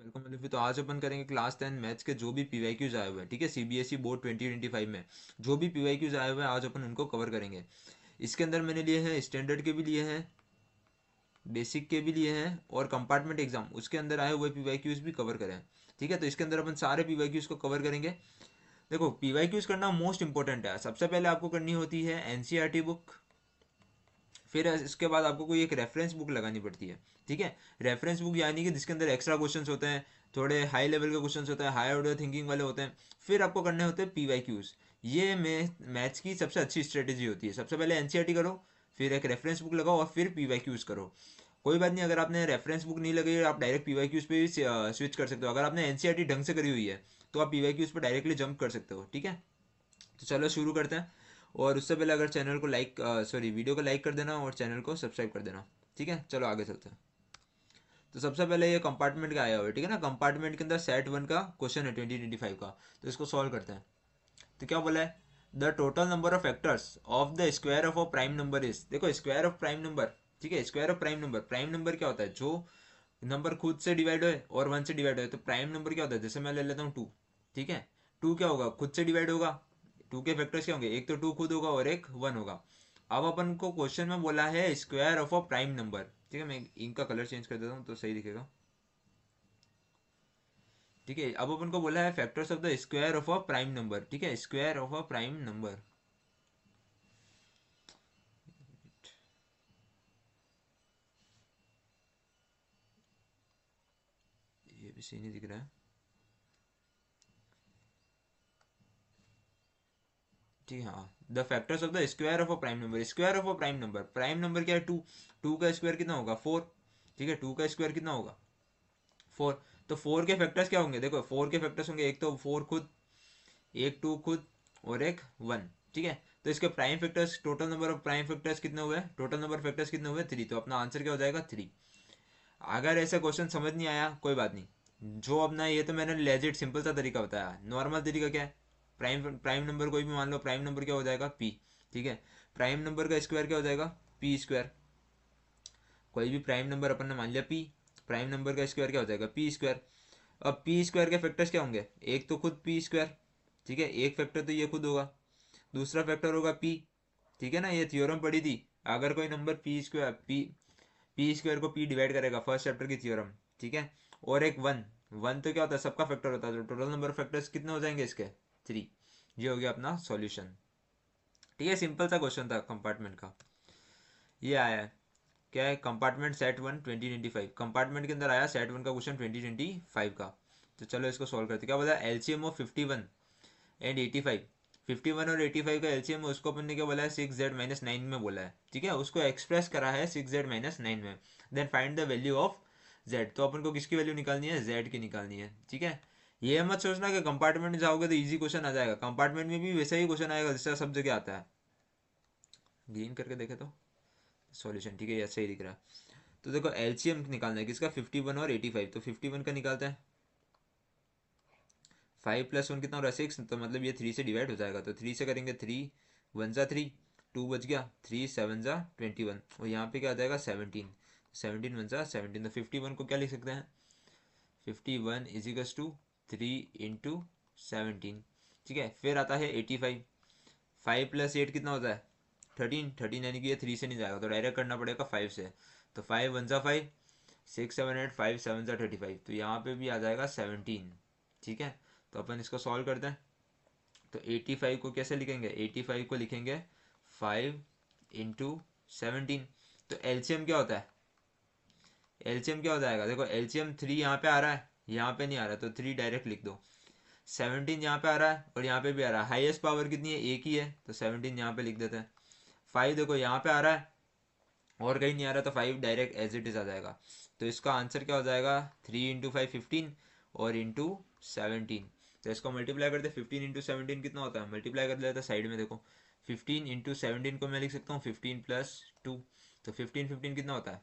Welcome अलिफी। तो आज अपन करेंगे क्लास 10 मैथ्स के जो भी पीवाईक्यूज आए हुए हैं, ठीक है, सीबीएसई बोर्ड 2025 में जो भी पीवाईक्यूज आए हुए हैं आज अपन उनको कवर करेंगे। इसके अंदर मैंने लिए हैं स्टैंडर्ड के भी लिए हैं, बेसिक के भी लिए हैं और कंपार्टमेंट एग्जाम उसके अंदर आए हुए पीवाईक्यूज भी कवर करें। ठीक है, तो इसके अंदर अपन सारे पीवाईक्यूज को कवर करेंगे। देखो, पीवाईक्यूज करना मोस्ट इंपॉर्टेंट है। सबसे पहले आपको करनी होती है एनसीईआरटी बुक, फिर इसके बाद आपको कोई एक रेफरेंस बुक लगानी पड़ती है। ठीक है, रेफरेंस बुक यानी कि जिसके अंदर एक्स्ट्रा क्वेश्चंस होते हैं, थोड़े हाई लेवल के क्वेश्चंस होते हैं, हाई ऑर्डर थिंकिंग वाले होते हैं। फिर आपको करने होते हैं पीवाईक्यूज। ये मैथ्स की सबसे अच्छी स्ट्रेटेजी होती है। सबसे पहले एनसीईआरटी करो, फिर एक रेफरेंस बुक लगाओ और फिर पीवाईक्यूज करो। कोई बात नहीं, अगर आपने रेफरेंस बुक नहीं लगाई आप डायरेक्ट पीवाईक्यूज पे भी स्विच कर सकते हो। अगर आपने एनसीईआरटी ढंग से करी हुई है तो आप पीवाईक्यूज पे डायरेक्टली जंप कर सकते हो। ठीक है, तो चलो शुरू करते हैं। और उससे पहले अगर चैनल को लाइक सॉरी वीडियो को लाइक कर देना और चैनल को सब्सक्राइब कर देना। ठीक है, चलो आगे चलते हैं। तो सबसे पहले ये कंपार्टमेंट का आया हुआ है, ठीक है ना। कंपार्टमेंट के अंदर सेट 1 का क्वेश्चन है 2025 का, तो इसको सॉल्व करते हैं। तो क्या बोला है, the total number of factors of the square of a prime number is. देखो, स्क्वायर ऑफ प्राइम नंबर, ठीक है, square of prime number. Prime number क्या होता है, जो नंबर खुद से डिवाइड हो और 1 से डिवाइड हो। तो प्राइम नंबर क्या होता है, जैसे मैं ले लेता हूँ 2। ठीक है, 2 क्या होगा, खुद से डिवाइड होगा। 2 के फैक्टर्स क्या होंगे, एक तो 2 खुद होगा और एक 1 होगा। अब अपन को क्वेश्चन में बोला है square of a prime number. ठीक है, मैं इनका कलर चेंज कर देता हूँ तो सही दिखेगा। ठीक है, अब अपन को बोला है factors of the square of a prime number. ठीक है, square of a prime number. ये भी सही नहीं दिख रहा है। ठीक है, हाँ, the factors of the square of a prime number. Square of a prime number, prime number क्या है, 2। 2 का स्क्वायर कितना होगा, 4। ठीक है, 2 का स्क्वायर कितना होगा, 4। तो 4 के फैक्टर्स क्या होंगे, देखो 4 के फैक्टर्स होंगे, एक तो 4 खुद, एक 2 खुद और एक 1। ठीक है, तो इसके prime factors, total number of prime factors कितने हुए, टोटल नंबर फैक्टर्स कितने हुए, 3। तो अपना आंसर क्या हो जाएगा, 3। अगर ऐसा क्वेश्चन समझ नहीं आया कोई बात नहीं, जो अपना ये तो मैंने लेजिट सिंपल सा तरीका बताया। नॉर्मल तरीका क्या है, प्राइम प्राइम नंबर कोई भी मान लो, प्राइम नंबर क्या हो जाएगा, पी। ठीक है, प्राइम नंबर का स्क्वायर क्या हो जाएगा, पी स्क्वायर। कोई भी प्राइम नंबर अपन ने मान लिया पी, प्राइम नंबर का स्क्वायर क्या हो जाएगा, पी स्क्वायर। अब पी स्क्वायर के फैक्टर्स क्या होंगे, एक तो खुद पी स्क्वायर। ठीक है, एक फैक्टर तो ये खुद होगा, दूसरा फैक्टर होगा पी। ठीक है ना, ये थ्योरम पढ़ी थी। अगर कोई नंबर पी स्क्वायर को पी डिवाइड करेगा, फर्स्ट चैप्टर की थ्योरम। ठीक है, और एक 1। 1 तो क्या होता है, सबका फैक्टर होता है। तो टोटल नंबर ऑफ फैक्टर्स कितने हो जाएंगे इसके, 3। ये हो गया अपना सॉल्यूशन। ठीक है, सिंपल सा क्वेश्चन था कंपार्टमेंट का। ये आया है, क्या है, कंपार्टमेंट सेट 1 2025। कंपार्टमेंट के अंदर आया सेट 1 का क्वेश्चन 2025 का। तो चलो इसको सॉल्व करते। क्या बोला, एलसीएम ऑफ 51 एंड 85। 51 और 85 का एलसीएम, उसको अपन ने क्या बोला है, 6z-9 में बोला है। ठीक है, उसको एक्सप्रेस करा है 6z-9 में। Then find the value of z। तो अपन को किसकी वैल्यू निकालनी है, z की निकालनी है। ठीक है, ये मत सोचना कि कंपार्टमेंट में जाओगे तो इजी क्वेश्चन आ जाएगा। कंपार्टमेंट में भी वैसा ही क्वेश्चन आएगा जैसा सब जगह आता है। ग्रीन करके देखे तो सॉल्यूशन, ठीक है, ये सही दिख रहा है। तो देखो, एलसीएम निकालना है किसका, 51 और 85। तो 51 का निकालते हैं, 5 + 1 कितना हो रहा है, 6। तो मतलब ये 3 से डिवाइड हो जाएगा। तो 3 से करेंगे, 3 1 जा 3, 2 बच गया, 3 7 जा 21। और यहाँ पे क्या आ जाएगा, 17। 17 1 जा 17। तो 51 को क्या लिख सकते हैं, 51 = 3 इंटू 17। ठीक है, फिर आता है 85। 5 + 8 कितना होता है, 13। 13 यानी कि ये 3 से नहीं जाएगा तो डायरेक्ट करना पड़ेगा 5 से। तो 5 1 जा 5, 6 7 8, 5 7 जा 35। तो यहाँ पे भी आ जाएगा 17। ठीक है, तो अपन इसको सॉल्व करते हैं। तो 85 को कैसे लिखेंगे, 85 को लिखेंगे 5 इंटू 17। तो एलसीएम क्या होता है, एलसीएम क्या हो जाएगा, देखो एलसीएम 3 यहाँ पे आ रहा है, यहाँ पे नहीं आ रहा, तो 3 डायरेक्ट लिख दो। 17 यहाँ पे आ रहा है और यहाँ पे भी आ रहा है, हाईएस्ट पावर कितनी है, एक ही है, तो 17 यहाँ पे लिख देते हैं। 5 देखो यहाँ पे आ रहा है और कहीं नहीं आ रहा, तो 5 डायरेक्ट एज इट इज आ जाएगा। तो इसका आंसर क्या हो जाएगा, 3 इंटू 5 15 और इंटू 17। तो इसको मल्टीप्लाई करते, 15 × 17 कितना होता है, मल्टीप्लाई कर लेते हैं साइड में। देखो 15 × 17 को मैं लिख सकता हूँ 15 + 2। तो 15 कितना होता है,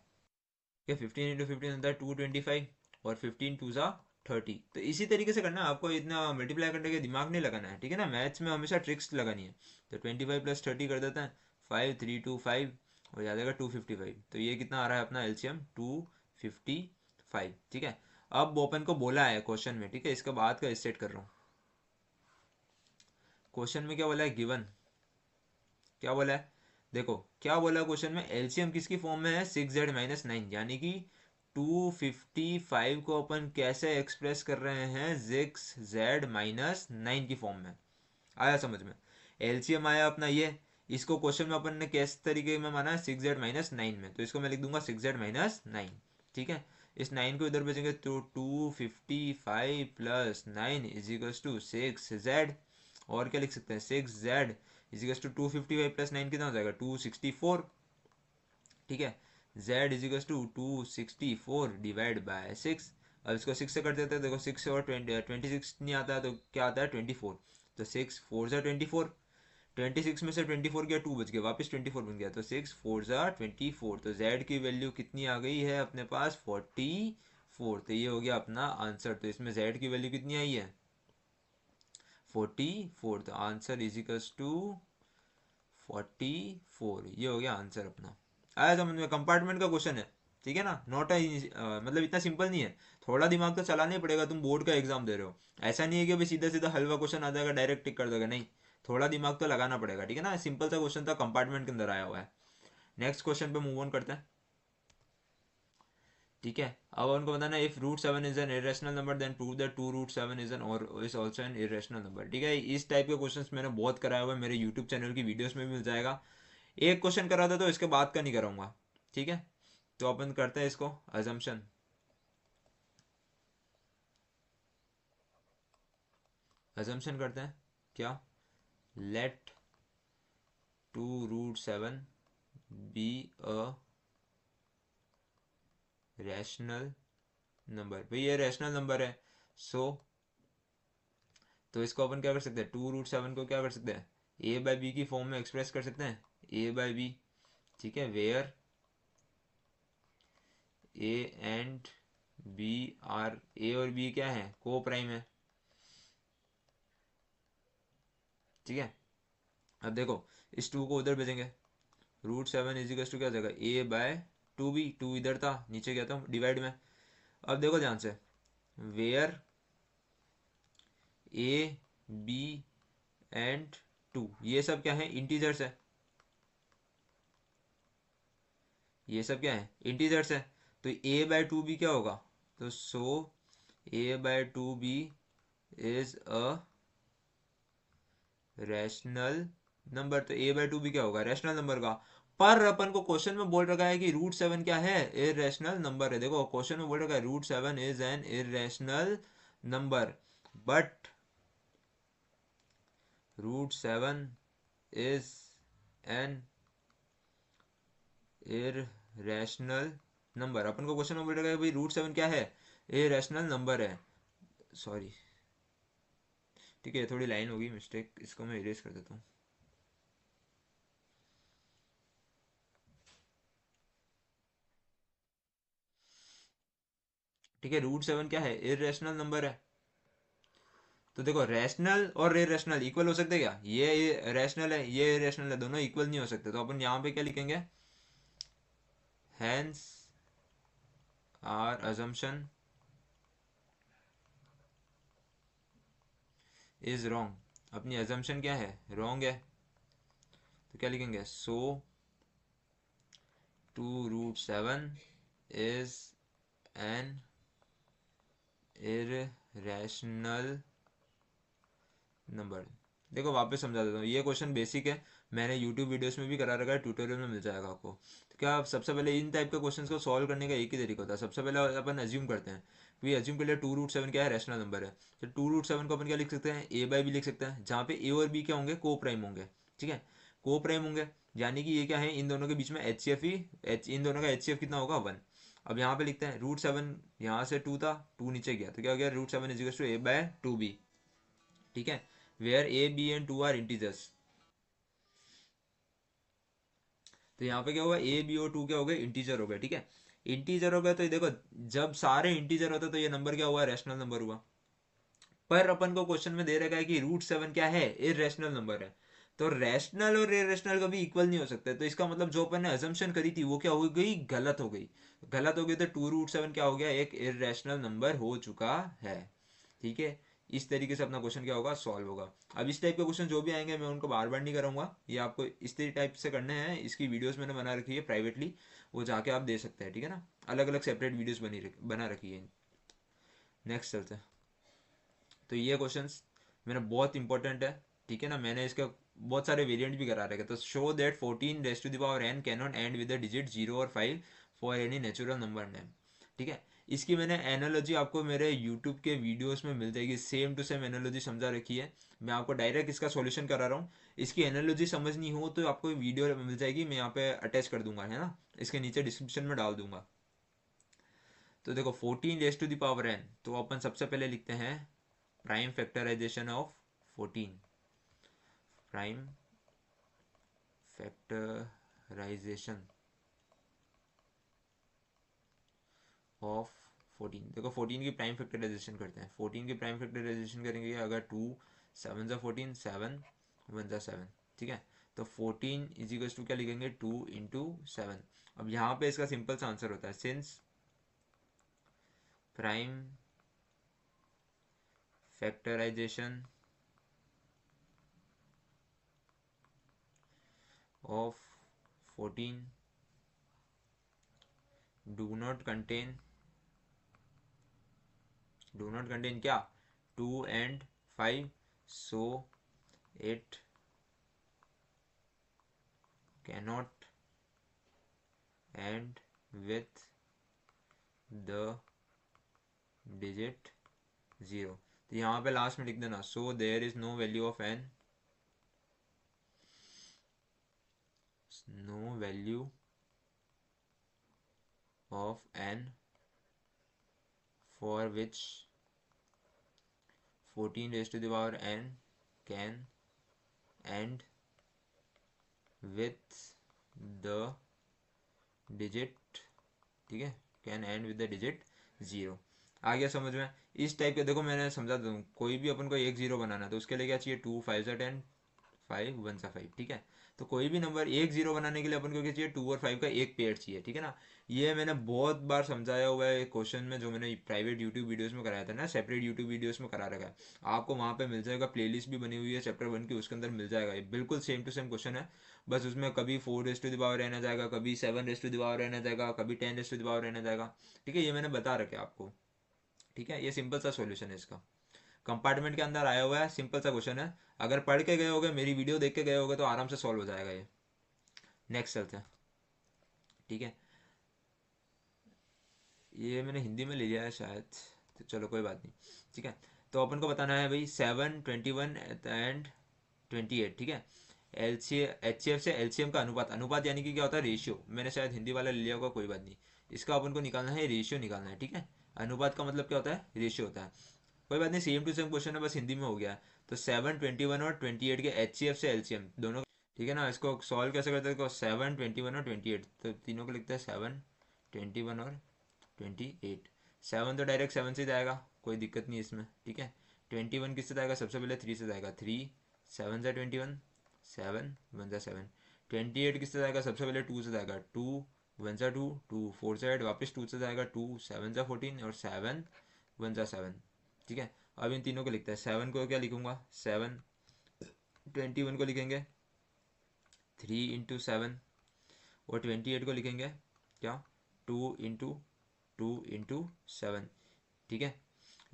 क्या 15 × 15 होता है 225, और 15 2 ज़ा 30। तो इसी तरीके से करना है आपको, इतना मल्टीप्लाई करने के दिमाग नहीं लगाना है। ठीक है ना, मैथ्स में हमेशा ट्रिक्स लगानी है। तो 25 + 30 कर देते हैं, 5 3 2 5 और आ जाएगा 255। तो ये कितना आ रहा है अपना एलसीएम, 255। ठीक है, अब ओपन को बोला है क्वेश्चन में, ठीक है, इसके बाद का स्टेट कर रहा हूँ। क्वेश्चन में क्या बोला है, गिवन क्या बोला है, देखो क्या बोला क्वेश्चन में, एलसीएम किसकी फॉर्म में है, 6z-9, यानी कि 255 को अपन कैसे एक्सप्रेस कर रहे हैं, 6z-9 की फॉर्म में। आया समझ में, एलसीएम आया अपना ये, इसको क्वेश्चन में अपन ने किस तरीके में माना है, 6z-9 में, तो इसको मैं लिख दूंगा 6z-9, ठीक है। इस 9 को इधर भेजेंगे तो 255 plus 9 is equals to 6z, और क्या लिख सकते हैं, 6z is equals to 255 plus 9 कितना हो जाएगा, 264, ठीक है। z is equals to 264 divide by 6। अब इसको 6 से कर देते हैं, देखो 6 और 26 नहीं आता है तो क्या आता है, 24, तो 6 4 जा 24, 26 में से 24 गया, 2 बच गया, वापस 24 बन गया, तो 6 4 जा 24, तो z की वैल्यू कितनी आ गई है अपने पास, 44, तो ये हो गया अपना आंसर। तो इसमें z की वैल्यू कितनी आई है, 44, तो आंसर इज इक्वल्स टू 44, ये हो गया आंसर अपना। आया समझ में, कंपार्टमेंट का क्वेश्चन है, ठीक है ना, नॉट मतलब इतना सिंपल नहीं है, थोड़ा दिमाग तो चलाना ही पड़ेगा, तुम बोर्ड का एग्जाम दे रहे हो, ऐसा नहीं है कि भाई सीधा सीधा हलवा क्वेश्चन आ जाएगा डायरेक्ट टिक कर दोगे, नहीं, थोड़ा दिमाग तो लगाना पड़ेगा, ठीक है ना। सिंपल सा क्वेश्चन था, कंपार्टमेंट के अंदर आया हुआ है। नेक्स्ट क्वेश्चन पे मूव ऑन करते हैं, ठीक है। अब उनको बताना, if √7 is an irrational number then prove that 2√7 is an और is also an irrational number, ठीक है। इस टाइप के क्वेश्चंस मैंने बहुत कराया हुआ है, मेरे यूट्यूब चैनल की वीडियोस में भी मिल जाएगा। एक क्वेश्चन करा था तो इसके बाद का नहीं कराऊंगा, ठीक है। तो अपन करते हैं इसको अजम्पशन, अजम्पशन करते हैं क्या, let 2√7 be a rational number, भाई ये रैशनल नंबर है, सो तो इसको अपन क्या कर सकते हैं, 2√7 को क्या कर सकते हैं, ए बाई बी की फॉर्म में एक्सप्रेस कर सकते हैं, ए बाई बी, ठीक है, where A and B are, A और बी क्या है, को प्राइम है, ठीक है। अब देखो इस 2 को उधर भेजेंगे, √7 इजिकल्स टू क्या हो जाएगा, ए बाय 2b, 2 इधर था नीचे गया था डिवाइड में। अब देखो ध्यान से, वेयर ए बी एंड 2 ये सब क्या है, इंटीजर्स है, ये सब क्या है, इंटीजर्स है, तो ए बाय 2b क्या होगा, तो so A by 2b is a rational number, तो ए बाय 2b क्या होगा, रैशनल नंबर का। पर अपन को क्वेश्चन में बोल रखा है कि √7 क्या है, इरेशनल नंबर है, देखो क्वेश्चन में बोल रखा है √7 is an irrational number, but √7 is an irrational number, अपन को क्वेश्चन में बोल रखा है भाई √7 क्या है, इरेशनल नंबर है, सॉरी, ठीक है, थोड़ी लाइन होगी मिस्टेक, इसको मैं इरेज कर देता हूँ। ठीक है, √7 क्या है, इरेशनल नंबर है, तो देखो रैशनल और इरेशनल इक्वल हो सकते क्या, ये रैशनल है ये इरेशनल है, दोनों इक्वल नहीं हो सकते, तो अपन यहाँ पे क्या लिखेंगे, hence our assumption is wrong, अपनी अजम्पशन क्या है, रॉन्ग है, तो क्या लिखेंगे, so 2√7 is an irrational number. देखो वापस समझा देता हूँ, ये क्वेश्चन बेसिक है, मैंने यूट्यूब वीडियोस में भी करा रखा है, ट्यूटोरियल में मिल जाएगा आपको। तो क्या सबसे पहले इन टाइप के क्वेश्चंस को सॉल्व करने का एक ही तरीका होता है, सबसे पहले अपन अज्यूम करते हैं कि अज्यूम कर लिया 2√7 क्या है, रैशनल नंबर है, तो 2√7 को अपन क्या लिख सकते हैं, ए बाई बी लिख सकते हैं, जहाँ पे ए और बी क्या होंगे, को प्राइम होंगे, ठीक है, को प्राइम होंगे, यानी कि ये क्या है, इन दोनों के बीच में एच सी एफ ही इन दोनों का एच सी एफ कितना होगा, 1। अब यहाँ पे लिखते हैं √7, यहाँ से 2 था, 2 नीचे गया तो क्या हो गया, √7 is equal to a by 2b, ठीक है, where a b and 2 are integers, तो यहाँ पे क्या होगा, ए बी और 2 क्या हो गए, इंटीजर हो गए, ठीक है। इंटीजर हो गए तो ये देखो, जब सारे इंटीजर होते तो ये नंबर क्या हुआ, रैशनल नंबर हुआ, पर अपन को क्वेश्चन में दे रखा है कि √7 क्या है, इरेशनल नंबर है, तो रैशनल और इरेशनल कभी इक्वल नहीं हो सकते, तो इसका मतलब जो अपन ने अजम्पशन करी थी वो क्या हो गई, गलत हो गई। गलत हो गई तो 2√7 क्या हो गया, एक इरेशनल नंबर हो चुका है। ठीक है, इस तरीके से अपना क्वेश्चन क्या होगा, सॉल्व होगा। अब इस टाइप के क्वेश्चन जो भी आएंगे मैं उनको बार बार नहीं करूंगा, ये आपको इस टाइप से करने हैं। इसकी वीडियोस मैंने बना रखी है प्राइवेटली, वो जाके आप दे सकते हैं, ठीक है ना। अलग अलग सेपरेट वीडियोस बना रखी है। नेक्स्ट चलते हैं। तो ये क्वेश्चंस मेरा बहुत इंपॉर्टेंट है, ठीक है ना। मैंने इसका बहुत सारे वेरिएंट भी करा रखे। तो show that 14 raised to the power n can not and with the digit 0 और 5 for any natural number name. ठीक है, इसकी मैंने एनालॉजी आपको मेरे यूट्यूब के वीडियोस में मिल जाएगी, सेम टू सेम एनालॉजी समझा रखी है। मैं आपको डायरेक्ट इसका सॉल्यूशन करा रहा हूँ। इसकी एनालॉजी समझनी हो तो आपको वीडियो मिल जाएगी, मैं यहाँ पे अटैच कर दूंगा, है ना, इसके नीचे डिस्क्रिप्शन में डाल दूंगा। तो देखो 14 raised to the power n, तो अपन सबसे पहले लिखते हैं prime factorisation of 14, prime factorisation of 14। देखो 14 की प्राइम फैक्टराइजेशन करते हैं। 14 की प्राइम फैक्टराइजेशन करेंगे, अगर 2 7 जा 14, 7 1 जा 7, ठीक है। तो 14 इज इक्वल टू क्या लिखेंगे, 2 इंटू 7। अब यहाँ पे इसका सिंपल सा आंसर होता है, since prime factorisation of 14 do not contain क्या, 2 and 5, so it cannot end with the digit 0। तो यहाँ पे लास्ट में लिख देना, so there is no value of n, no value of n for which 14 raised to the power n can end with the digit, ठीक है, can and with the digit 0। आ गया समझ में। इस टाइप के देखो मैंने समझा दूँ, कोई भी अपन को एक जीरो बनाना तो उसके लिए क्या चाहिए, 2 5 जा 10, 5 1 जा 5, ठीक है। तो कोई भी नंबर एक जीरो बनाने के लिए अपन को क्या चाहिए, 2 और 5 का एक पेयर चाहिए, ठीक है ना। ये मैंने बहुत बार समझाया हुआ है क्वेश्चन में, जो मैंने प्राइवेट यूट्यूब वीडियोस में कराया था ना, सेपरेट यूट्यूब वीडियोस में करा रखा है। आपको वहाँ पे मिल जाएगा, प्लेलिस्ट भी बनी हुई है चैप्टर 1 की, उसके अंदर मिल जाएगा। ये बिल्कुल सेम टू सेम क्वेश्चन है, बस उसमें कभी 4 raise to the power N आ जाएगा, कभी 7 raise to the power N आ जाएगा, कभी 10 raise to the power N आ जाएगा, ठीक है। ये मैंने बता रखा है आपको, ठीक है। ये सिंपल सा सॉल्यूशन है इसका, कंपार्टमेंट के अंदर आया हुआ है, सिंपल सा क्वेश्चन है। अगर पढ़ के गए होगे, मेरी वीडियो देख के गए होगे, तो आराम से सॉल्व हो जाएगा ये। नेक्स्ट चलते हैं, ठीक है। ये मैंने हिंदी में ले लिया है शायद, तो चलो कोई बात नहीं, ठीक है। तो अपन को बताना है भाई 7 21 एंड 28, ठीक है। एचसीएफ से एलसीएम का अनुपात, अनुपात यानी कि क्या होता है, रेशियो। मैंने शायद हिंदी वाला ले लिया होगा, कोई बात नहीं। इसका अपन को निकालना है, रेशियो निकालना है, ठीक है। अनुपात का मतलब क्या होता है, रेशियो होता है। कोई बात नहीं, सेम टू सेम क्वेश्चन है, बस हिंदी में हो गया। तो 7 21 और 28 के एचसीएफ से एलसीएम दोनों, ठीक है ना। इसको सॉल्व कैसे करते हैं, 7 21 और 28, तो तीनों को लिखते हैं 7 21 और 28। 7 तो डायरेक्ट 7 से जाएगा, कोई दिक्कत नहीं इसमें, ठीक है। 21 किससे जाएगा, सबसे पहले 3 से जाएगा, 3 7 जा 21, 7 1 जा 7। 28 किससे जाएगा, सबसे पहले 2 से जाएगा, 2 1 जा 2, 2 4 से ऐड, वापस 2 से जाएगा, 2 7 जा 14 और 7 1 जा 7, ठीक है। अब इन तीनों को लिखते हैं। 7 को क्या लिखूंगा, 7 21 को लिखेंगे 3 इंटू 7, और 28 को लिखेंगे क्या, 2 इंटू 2 इंटू 7, ठीक है।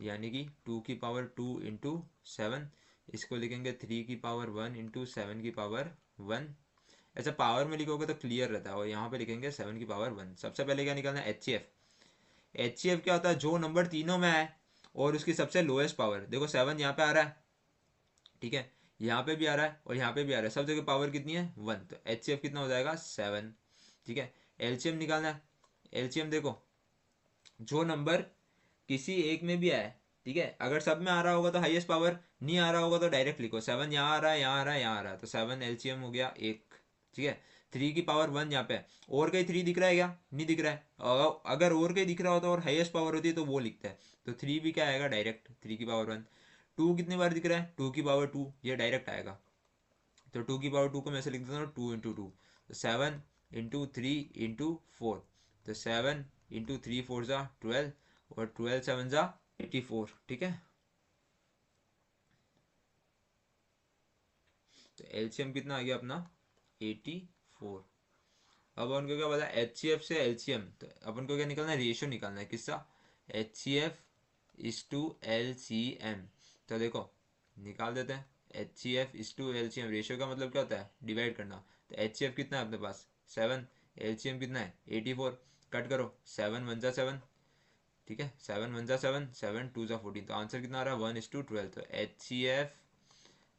यानी कि 2 की पावर 2 इंटू 7, इसको लिखेंगे 3 की पावर 1 इंटू 7 की पावर 1। ऐसा पावर में लिखोगे तो क्लियर रहता है, और यहाँ पे लिखेंगे 7 की पावर 1। सबसे पहले क्या निकालना है, एचसीएफ। एचसीएफ क्या होता है, जो नंबर तीनों में है और उसकी सबसे लोएस्ट पावर। देखो 7 यहाँ पे आ रहा है, ठीक है, यहाँ पे भी आ रहा है और यहाँ पे भी आ रहा है, सब जगह पावर कितनी है, 1। तो एचसीएफ कितना हो जाएगा, 7, ठीक है। एलसीएम निकालना है। एलसीएम देखो, जो नंबर किसी एक में भी आए, ठीक है, अगर सब में आ रहा होगा तो हाईएस्ट पावर, नहीं आ रहा होगा तो डायरेक्ट लिखो। 7 यहाँ आ रहा है, यहाँ आ रहा है, यहाँ आ रहा है, तो 7 एलसीएम हो गया 1, ठीक है। 3 की पावर 1 यहाँ पे, और कहीं 3 दिख रहा है क्या, नहीं दिख रहा है। अगर और कहीं दिख रहा होता और हाईएस्ट पावर होती है तो वो लिखता है, तो 3 भी क्या आएगा, डायरेक्ट 3 की पावर 1। 2 कितनी बार दिख रहा है, 2 की पावर 2, ये डायरेक्ट आएगा। तो 2 की पावर 2 को मैं ऐसे लिख देता हूँ 2 × 2, तो 7 × 3 × 4, तो 7 × 3 × 4 = 12 और 12 7 = 84। ठीक है, तो एलसीएम कितना आ गया अपना 84। अब अपन को क्या बोला एचसीएफ से एलसीएम, तो अपन को क्या निकालना है, रेशियो निकालना है किसका, एचसीएफ इज टू एलसीएम। तो देखो निकाल देते हैं, HCF is to LCM, ratio का मतलब क्या होता है, डिवाइड करना। तो एचसीएफ कितना है अपने पास 7, एलसीएम कितना है 84, कट करो 7 1 = 7, ठीक है 7 1 = 7, 7 2 = 14, तो आंसर कितना आ रहा है 1:12। तो एचसीएफ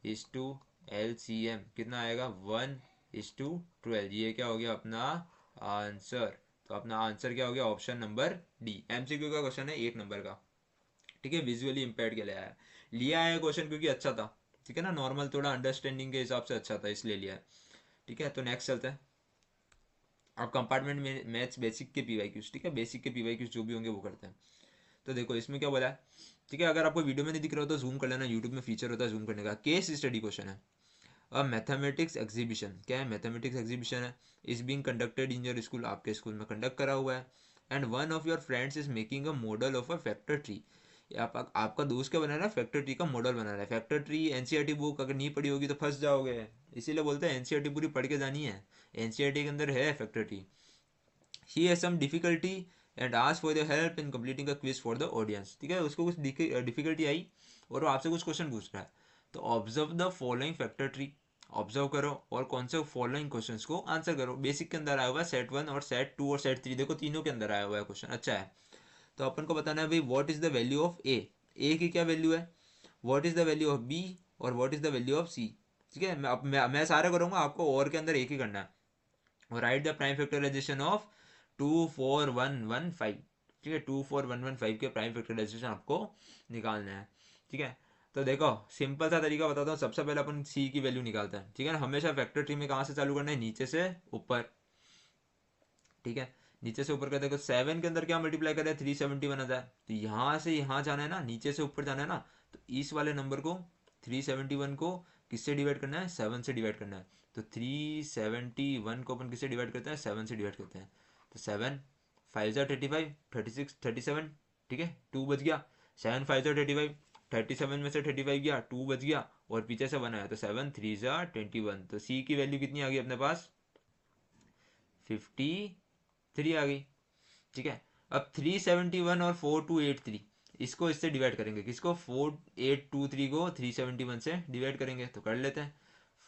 इज टू एलसीएम कितना आएगा 1:12, ये क्या हो गया अपना आंसर। तो अपना आंसर क्या हो गया, ऑप्शन नंबर डी। एमसीक्यू का क्वेश्चन है 1 नंबर का, ठीक है, विजुअली इम्पेयर्ड के लिए आया, लिया है क्वेश्चन क्योंकि अच्छा था, ठीक है ना, नॉर्मल थोड़ा अंडरस्टैंडिंग के हिसाब से अच्छा था इसलिए लिया है। ठीक है, तो नेक्स्ट चलते हैं। अब कंपार्टमेंट में मैथ्स बेसिक के पीवाईक्यूज, ठीक है, बेसिक के पीवाईक्यूज जो भी होंगे वो करते हैं। तो देखो इसमें क्या बोला है, ठीक है, अगर आपको वीडियो में नहीं दिख रहा हो तो जूम कर लेना, यूट्यूब में फीचर होता है जूम करने का। केस स्टडी क्वेश्चन है, अ मैथमेटिक्स एग्जीबिशन, क्या है मैथमेटिक्स एग्जीबिशन है, is being conducted in your school, आपके स्कूल में कंडक्ट करा हुआ है, and one of your friends is making a model of a factor tree. आपका दोस्त क्या बना रहा है, फैक्टर ट्री का मॉडल बना रहा है। फैक्टर ट्री एनसीईआरटी बुक अगर नहीं पढ़ी होगी तो फंस जाओगे, इसीलिए बोलते हैं एनसीईआरटी पूरी पढ़ के जानी है, एनसीईआरटी के अंदर है factor tree. He has some difficulty and ask for your help in completing a quiz for the audience, ठीक है, उसको कुछ डिफिकल्टी आई और वो आपसे कुछ क्वेश्चन पूछ रहा है। तो observe the following factor tree, observe करो और कौन से फॉलोइंग क्वेश्चंस को आंसर करो। बेसिक के अंदर आया हुआ है सेट 1 और सेट 2 और सेट 3, देखो तीनों के अंदर आया हुआ है क्वेश्चन, अच्छा है। तो अपन को बताना है भाई what is the value of A की क्या वैल्यू है, what is the value of B और what is the value of C. ठीक है, मैं सारा करूंगा, आपको और के अंदर एक ही करना है। और write the prime factorisation of 24115, ठीक है 24115 के प्राइम फैक्टराइजेशन आपको निकालना है। ठीक है, तो देखो सिंपल सा तरीका बताता हूँ, सबसे पहले अपन सी की वैल्यू निकालते हैं, ठीक है ना, हमेशा फैक्टर ट्री में कहाँ से चालू करना है, नीचे से ऊपर। ठीक है, नीचे से ऊपर का देखो 7 के अंदर क्या मल्टीप्लाई करें 371 आता है, तो यहाँ से यहाँ जाना है ना, नीचे से ऊपर जाना है ना, तो इस वाले नंबर को 371 को किससे डिवाइड करना है, 7 से डिवाइड करना है। तो 371 को अपन किससे डिवाइड करते हैं, 7 से डिवाइड करते हैं। तो 7 5 ज़ा 35, 36 37, ठीक है 2 बच गया, 7 5 ज़ा 35, 37 में से 35 गया, 2 बच गया और पीछे से 1 आया, तो 7 3 ज़ा 21। तो सी की वैल्यू कितनी आ गई अपने पास 53 आ गई। ठीक है, अब 371 और 4283 इसको इससे डिवाइड करेंगे, किसको 4823 को 371 से डिवाइड करेंगे, तो कर लेते हैं।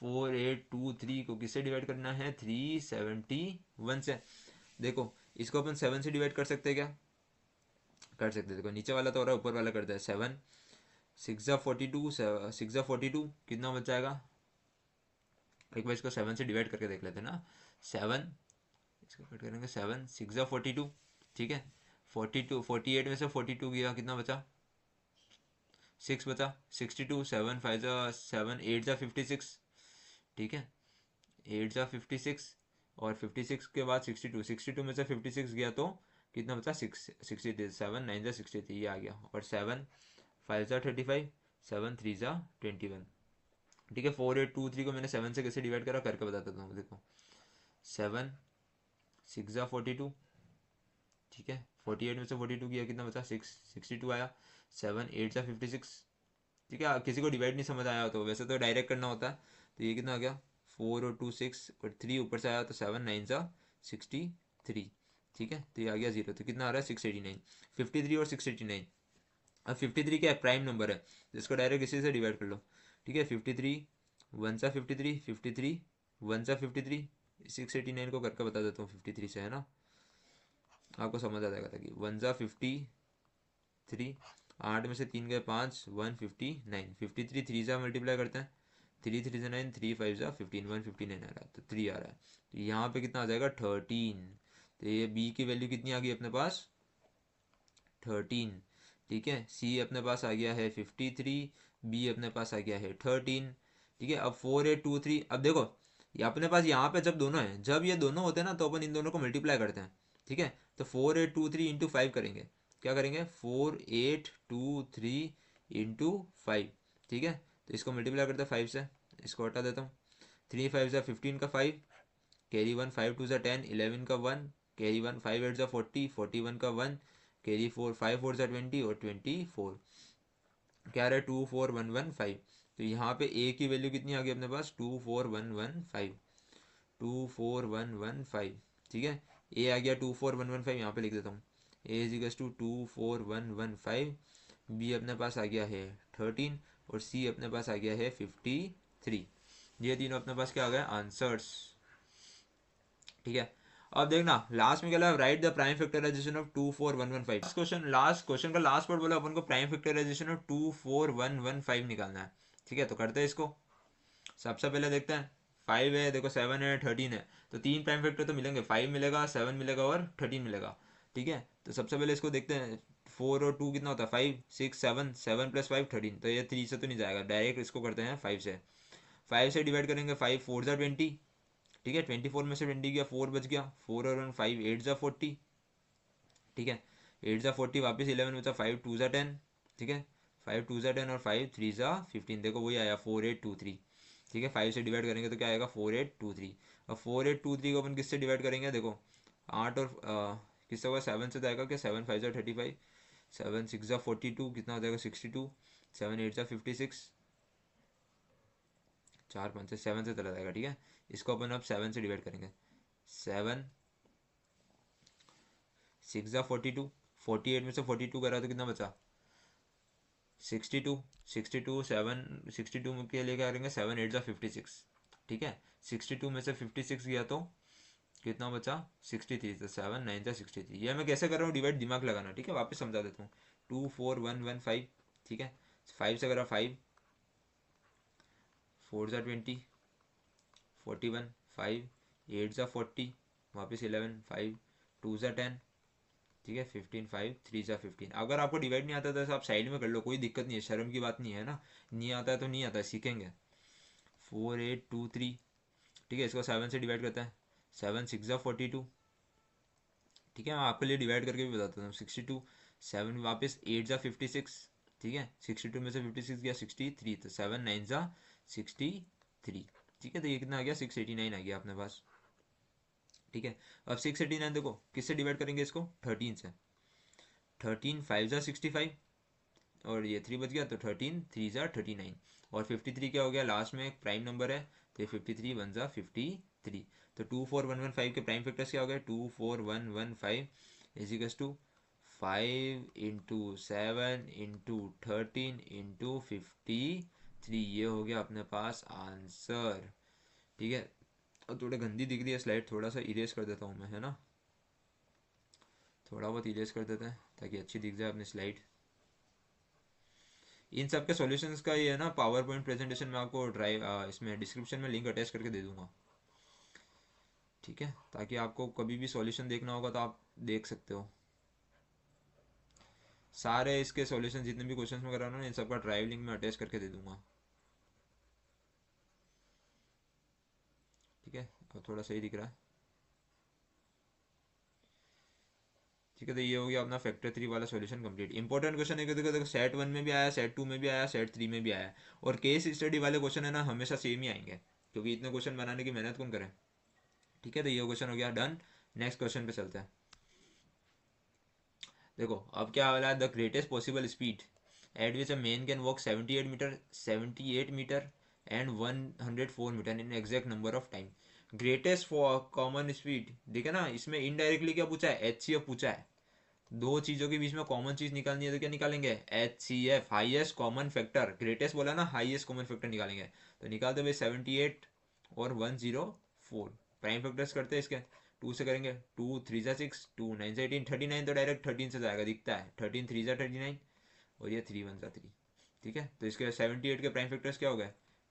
4823 को किससे डिवाइड करना है, 371 से। देखो इसको अपन 7 से डिवाइड कर सकते हैं क्या, कर सकते हैं। देखो नीचे वाला तो हो रहा है, ऊपर वाला करते हैं। 7 6 ज़ा 42, 6 ज़ा 42 कितना बच जाएगा, एक बार इसको 7 से डिवाइड करके देख लेते हैं ना। 7 इसको कट करेंगे, 7 6 ज़ा 42, ठीक है 42 48 में से 42 गया, कितना बचा 6 बचा, 62 7 5 ज़ा 7 8 ज़ा 56, ठीक है 8 ज़ा 56 और 56 के बाद 62, 62 में से 56 गया तो कितना बचा 63, 7 9 ज़ा 63 ये आ गया, और 7 5 ज़ा 35, 7 3 ज़ा 21। ठीक है 4823 को मैंने 7 से कैसे डिवाइड करा करके बता देता हूँ। देखो 7 6 ज़ा 42, ठीक है 48 में से 42 किया, कितना बचा 62 आया। 7 8 ज़ा 56, ठीक है, किसी को डिवाइड नहीं समझ आया तो वैसे तो डायरेक्ट करना होता है। तो ये कितना आ गया 4 और 2 6 और 3 ऊपर से आया, तो 7 9 ज़ा 63, ठीक है, तो ये आ गया 0, तो कितना आ रहा है 689, 53 और 689। अब 53 क्या है, प्राइम नंबर है, तो इसको डायरेक्ट इसी से डिवाइड कर लो। ठीक है 53 1 सा 53, 53 1 सा 53, 689 को करके बता देता हूँ 53 से, है ना, आपको समझ आ जाएगा। ताकि 1 सा 53, 8 में से 3 गए 5, 159, 53 3 सा मल्टीप्लाई करते हैं, 3 3 से 9, 3 5 सा 15, 159 आ रहा है, तो 3 आ रहा है। तो यहाँ पे कितना आ जाएगा 13। तो ये बी की वैल्यू कितनी आ गई अपने पास 13। ठीक है, सी अपने पास आ गया है 53, बी अपने पास आ गया है 13। ठीक है, अब 4823, अब देखो ये अपने पास यहाँ पे जब दोनों हैं, जब ये दोनों होते हैं ना तो अपन इन दोनों को मल्टीप्लाई करते हैं। ठीक है, तो 4823 इंटू 5 करेंगे, क्या करेंगे 4823 इंटू 5, ठीक है, तो इसको मल्टीप्लाई करते हैं 5 से, इसको हटा देता हूँ, 3 5 ज़ा 15 का 5, कैरी 1, 5 2 ज़ा 10, 11 का 1, कैरी 1, 5 8 ज़ा 40, 41 का 1, कैरी 4, 5 4 ज़ा 20 और 24 क्या रहा है 24115। तो यहाँ पे ए की वैल्यू कितनी आ गई अपने पास 24115, 24115। ठीक है, ए आ गया 24115, यहाँ पे लिख देता हूँ ए इज इक्वल टू 24115। बी अपने पास आ गया है 13 और सी अपने पास आ गया है 53। ये तीनों अपने पास क्या आ गए आंसर्स। ठीक है, अब देखना लास्ट में क्या write the prime factorisation of 24115। Last question का लास्ट पार्ट बोला अपन को प्राइम फैक्टराइजेशन ऑफ 24115 निकालना है। ठीक है, तो करते हैं इसको। सबसे पहले देखते हैं 5 है, देखो 7 है, 13 है, तो तीन प्राइम फैक्टर तो मिलेंगे, 5 मिलेगा, 7 मिलेगा और 13 मिलेगा। ठीक है, तो सबसे पहले इसको देखते हैं 4 और 2 कितना होता है 5 6 7, 7 + 5 13। तो ये 3 से तो नहीं जाएगा, डायरेक्ट इसको करते हैं 5 से। 5 से डिवाइड करेंगे, 5 4 ज़ा 20। ठीक है, 24 में से 20 गया, 4 बच गया, 4 और 5 8 ज़ा 40। ठीक है, 8 ज़ा 40, वापस 11 बचा, 5 2 ज़ा 10। ठीक है, 5 2 ज़ा 10 और 5 3 ज़ा 15। देखो वही आया 4823। ठीक है, 5 से डिवाइड करेंगे तो क्या आएगा 4823। अब 4823 को अपन किससे डिवाइड करेंगे, देखो 8 और किससे होगा 7 से जाएगा क्या, 7 5 ज़ा 35, 7 6 ज़ा 42, कितना हो जाएगा 62, 7 8 ज़ा 56, 4 5 से 7 से चला जाएगा। ठीक है, इसको अपन अब 7 से डिवाइड करेंगे, 7 6 ज़ा 42, 48 में से 42 करा तो कितना बचा 62, 62 7, 62 के लिए क्या करेंगे 7 8 ज़ा 56। ठीक है, 62 में से 56 गया तो कितना बचा 63, तो 7 9 ज़ा 63। ये मैं कैसे कर रहा हूँ डिवाइड, दिमाग लगाना। ठीक है, वापस समझा देता हूँ 24115। ठीक है, 5 से करा 5, 4 ज़ा 20, 41, 5 8 ज़ा 40, वापस 11, 5 2 ज़ा 10। ठीक है, 15 5 3 ज़ा 15। अगर आपको डिवाइड नहीं आता तो आप साइड में कर लो, कोई दिक्कत नहीं है, शर्म की बात नहीं है ना। नहीं आता है तो नहीं आता है, सीखेंगे। 4823। ठीक है, इसको 7 से डिवाइड करते हैं, 7 6 ज़ा 42। ठीक है, मैं आपके लिए डिवाइड करके भी बताता हूँ 62, 7 वापस 8 ज़ा 56। ठीक है, 62 में से 56 गया 63, तो 7 9 ज़ा 63। ठीक है, तो ये कितना आ गया 689 आ गया अपने पास। ठीक है, अब 689 देखो किससे डिवाइड करेंगे इसको 13 से। 13 5 ज़ा 65 और ये 3 बच गया, तो 13 3 ज़ा 39 और 53 क्या हो गया लास्ट में एक प्राइम नंबर है, तो 53 1 ज़ा 53। तो 24115 के प्राइम फैक्टर्स क्या हो गए 24115 is equal to 5 into 7 into 13 into 53। ये हो गया अपने पास आंसर। ठीक है, और थोड़ा गंदी दिख रही है स्लाइड, थोड़ा सा इरेज कर देता हूँ मैं, है ना, थोड़ा बहुत इरेज कर देते हैं ताकि अच्छी दिख जाए अपनी स्लाइड। इन सब के सॉल्यूशंस का ये है ना पावर पॉइंट प्रेजेंटेशन मैं आपको ड्राइव इसमें डिस्क्रिप्शन में लिंक अटैच करके दे दूंगा। ठीक है, ताकि आपको कभी भी सॉल्यूशन देखना होगा तो आप देख सकते हो। सारे इसके सॉल्यूशन जितने भी क्वेश्चंस में करा रहा हूँ इन सब का ड्राइव लिंक में अटैच करके दे दूंगा। ठीक है, अब थोड़ा सही दिख रहा है। ठीक है, तो ये हो गया अपना फैक्टर 3 वाला सॉल्यूशन कंप्लीट। इंपॉर्टेंट क्वेश्चन है कि देखो देखो सेट 1 में भी आया, सेट 2 में भी आया, सेट 3 में भी आया, और केस स्टडी वाले क्वेश्चन है ना हमेशा सेम ही आएंगे, क्योंकि इतने क्वेश्चन बनाने की मेहनत कौन करे। ठीक है, तो ये क्वेश्चन हो गया डन। नेक्स्ट क्वेश्चन पे चलते हैं। देखो अब क्या वाला है, the greatest possible speed at which a man can walk 78 metre, 78 metre and 104 metre in exact number of time. Greatest common speed देखे ना, इसमें इनडायरेक्टली क्या पूछा है एच सी एफ पूछा है। दो चीजों के बीच में कॉमन चीज निकालनी है तो क्या निकालेंगे H C F, highest common factor. Greatest बोला ना, हाइएस्ट कॉमन फैक्टर निकालेंगे, तो निकाल दो भाई 78 और 104। प्राइम फैक्टर्स करते हैं इसके, 2 से करेंगे 2 3 ज़ा 6, 2 9 ज़ा 18, 39 तो डायरेक्ट 13 से जाएगा, दिखता है 13 3 ज़ा 39 और ये 3 1 ज़ा 3। ठीक है, तो इसके 78 के प्राइम फैक्टर्स क्या हो गए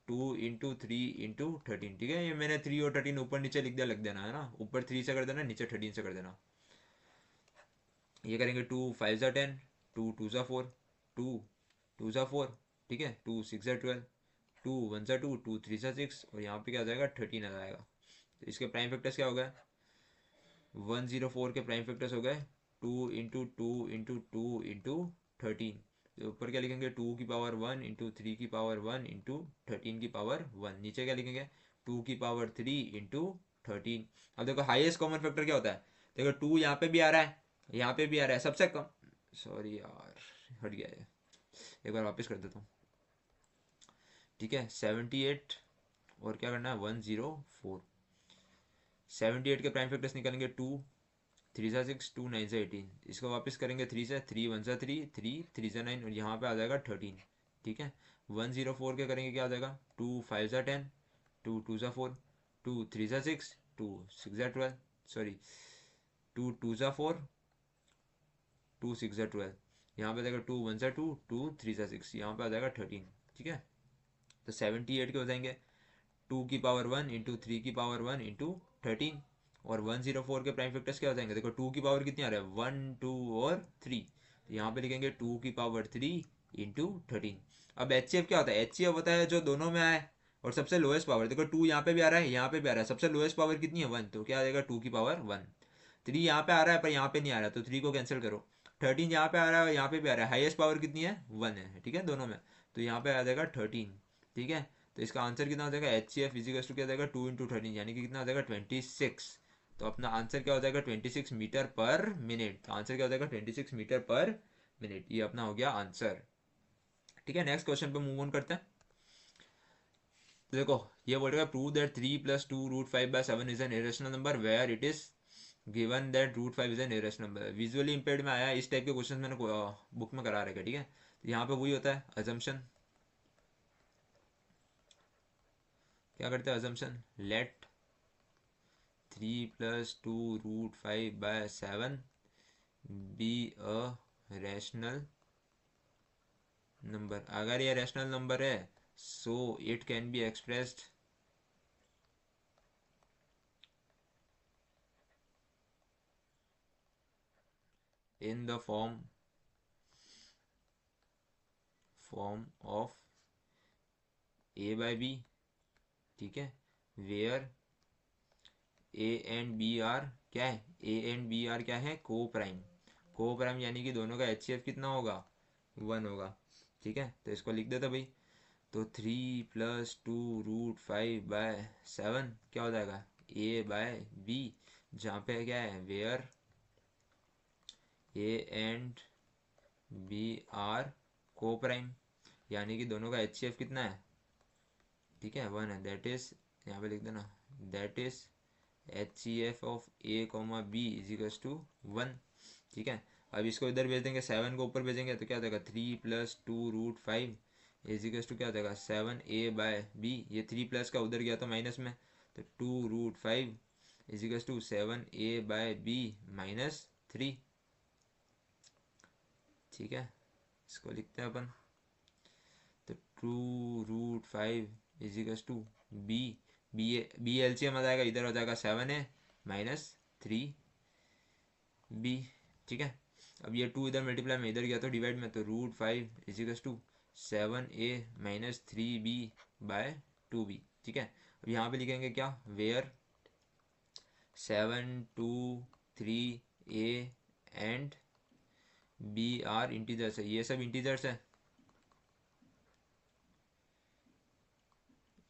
2 इंटू 3 इंटू 13। ठीक है, ये मैंने 3 और 13 ऊपर नीचे लिख दिया, लग देना है ना, ऊपर 3 से कर देना, नीचे 13 से कर देना। ये करेंगे 2 5 ज़ा 10, 2 2 ज़ा 4, 2 2 ज़ा 4। ठीक है, 2 6 ज़ा 12, 2 1 ज़ा 2, 2 3 ज़ा 6 और यहाँ पे क्या आ जाएगा 13 आ जाएगा। तो इसके प्राइम फैक्टर्स क्या हो गए 104 के प्राइम फैक्टर्स हो गए 2 इंटू 2 इंटू 2 इंटू 13। तो ऊपर क्या लिखेंगे 2 की पावर 1 इंटू 3 की पावर 1 इंटू 13 की पावर 1। नीचे क्या लिखेंगे 2 की पावर 3 इंटू 13। अब देखो हाईएस्ट कॉमन फैक्टर क्या होता है, देखो 2 यहाँ पे भी आ रहा है, यहाँ पे भी आ रहा है, सबसे कम, सॉरी यार हट गया है, एक बार वापस कर देता हूँ। ठीक है 78 और क्या करना है 104, 78 के प्राइम फैक्टर्स निकालेंगे 2 3 सा 6 2 9 से 18, इसको वापस करेंगे 3 से, 3 1 सा 3 3 3 सा 9 और यहाँ पे आ जाएगा 13। ठीक है 104 के करेंगे क्या आ जाएगा 2 5 सा 10 2 2 सा 4 2 3 सा 6 2 6 सा 12, सॉरी 2 2 सा 4 2 6 सा 12, यहाँ पे आ जाएगा 2 1 सा 2 2 3 सा 6, यहाँ पे आ जाएगा 13। ठीक है तो 78 के हो जाएंगे 2 की पावर 1 इंटू 3 की पावर 1 इंटू 13, और 104 के प्राइम फैक्टर्स क्या हो जाएंगे, देखो 2 की पावर कितनी आ रहा है 1 2 और 3, तो यहाँ पे लिखेंगे 2 की पावर 3 इंटू 13। अब एच क्या होता है, एच होता है जो दोनों में आए और सबसे लोएस्ट पावर, देखो 2 यहाँ पे भी आ रहा है यहाँ पे भी आ रहा है, सबसे लोएस्ट पावर कितनी है 1, तो क्या आ जाएगा 2 की पावर 1। 3 यहाँ पे आ रहा है पर यहाँ पे नहीं आ रहा है तो 3 को कैंसिल करो, 13 यहाँ पे आ रहा है और यहाँ पे भी आ रहा है, हाईएस्ट पावर कितनी है 1 है, ठीक है दोनों में, तो यहाँ पे आ जाएगा 13। ठीक है तो इसका आंसर कितना हो जाएगा एच सी एफ इजिकल्स टू क्या हो जाएगा 2 इंटू 13, यानी कि कितना हो जाएगा 26। तो अपना आंसर क्या हो जाएगा 26 मीटर पर मिनट, तो आंसर क्या हो जाएगा 26 मीटर पर मिनट, ये अपना हो गया आंसर। ठीक है नेक्स्ट क्वेश्चन पे मूव ऑन करते हैं। तो देखो ये बोल रहा है prove that 3 plus 2 root 5 by 7 is an irrational number where it is given that root 5 is an irrational number. Visually impaired में आया, इस टाइप के क्वेश्चन मैंने बुक में करा रखे। ठीक है तो यहाँ पे वही होता है अजम्पशन, क्या करते हैं assumption, let 3 plus 2 root 5 by 7 be a rational number. अगर ये रैशनल नंबर है so it can be expressed in the form of a by b. ठीक है where A and B are क्या है, ए एंड बी आर क्या है को प्राइम, को प्राइम यानी कि दोनों का एच सी एफ कितना होगा 1 होगा। ठीक है तो इसको लिख देते भाई, तो 3 प्लस 2 रूट 5 बाय 7 क्या हो जाएगा ए बाय बी, जहाँ पे क्या है where A and B are coprime, यानी कि दोनों का एच सी एफ कितना है, ठीक है 1 है, दैट इज यहाँ पे लिख देना, that is H C F of a comma b is equals to 1। ठीक है अब इसको इधर भेज देंगे, 7 को ऊपर भेजेंगे तो क्या हो जाएगा 3 प्लस 2 रूट 5 इजिकल्स टू क्या हो जाएगा 7 ए बाय बी, ये 3 प्लस का उधर गया तो माइनस में, तो 2 root 5 इजिकल्स to 7 A by B minus 3। ठीक है इसको लिखते हैं अपन, तो 2 root 5 इजिकल्स to B, B L C M आ जाएगा, इधर हो जाएगा 7 ए माइनस 3 बी। ठीक है अब ये 2 इधर मल्टीप्लाई में इधर गया तो डिवाइड में, तो root 5 इजिकल्स to 7 A minus 3 B by 2 b. ठीक है अब यहाँ पे लिखेंगे क्या where 7 2 3 a and B are integers है, ये सब इंटीजर्स है,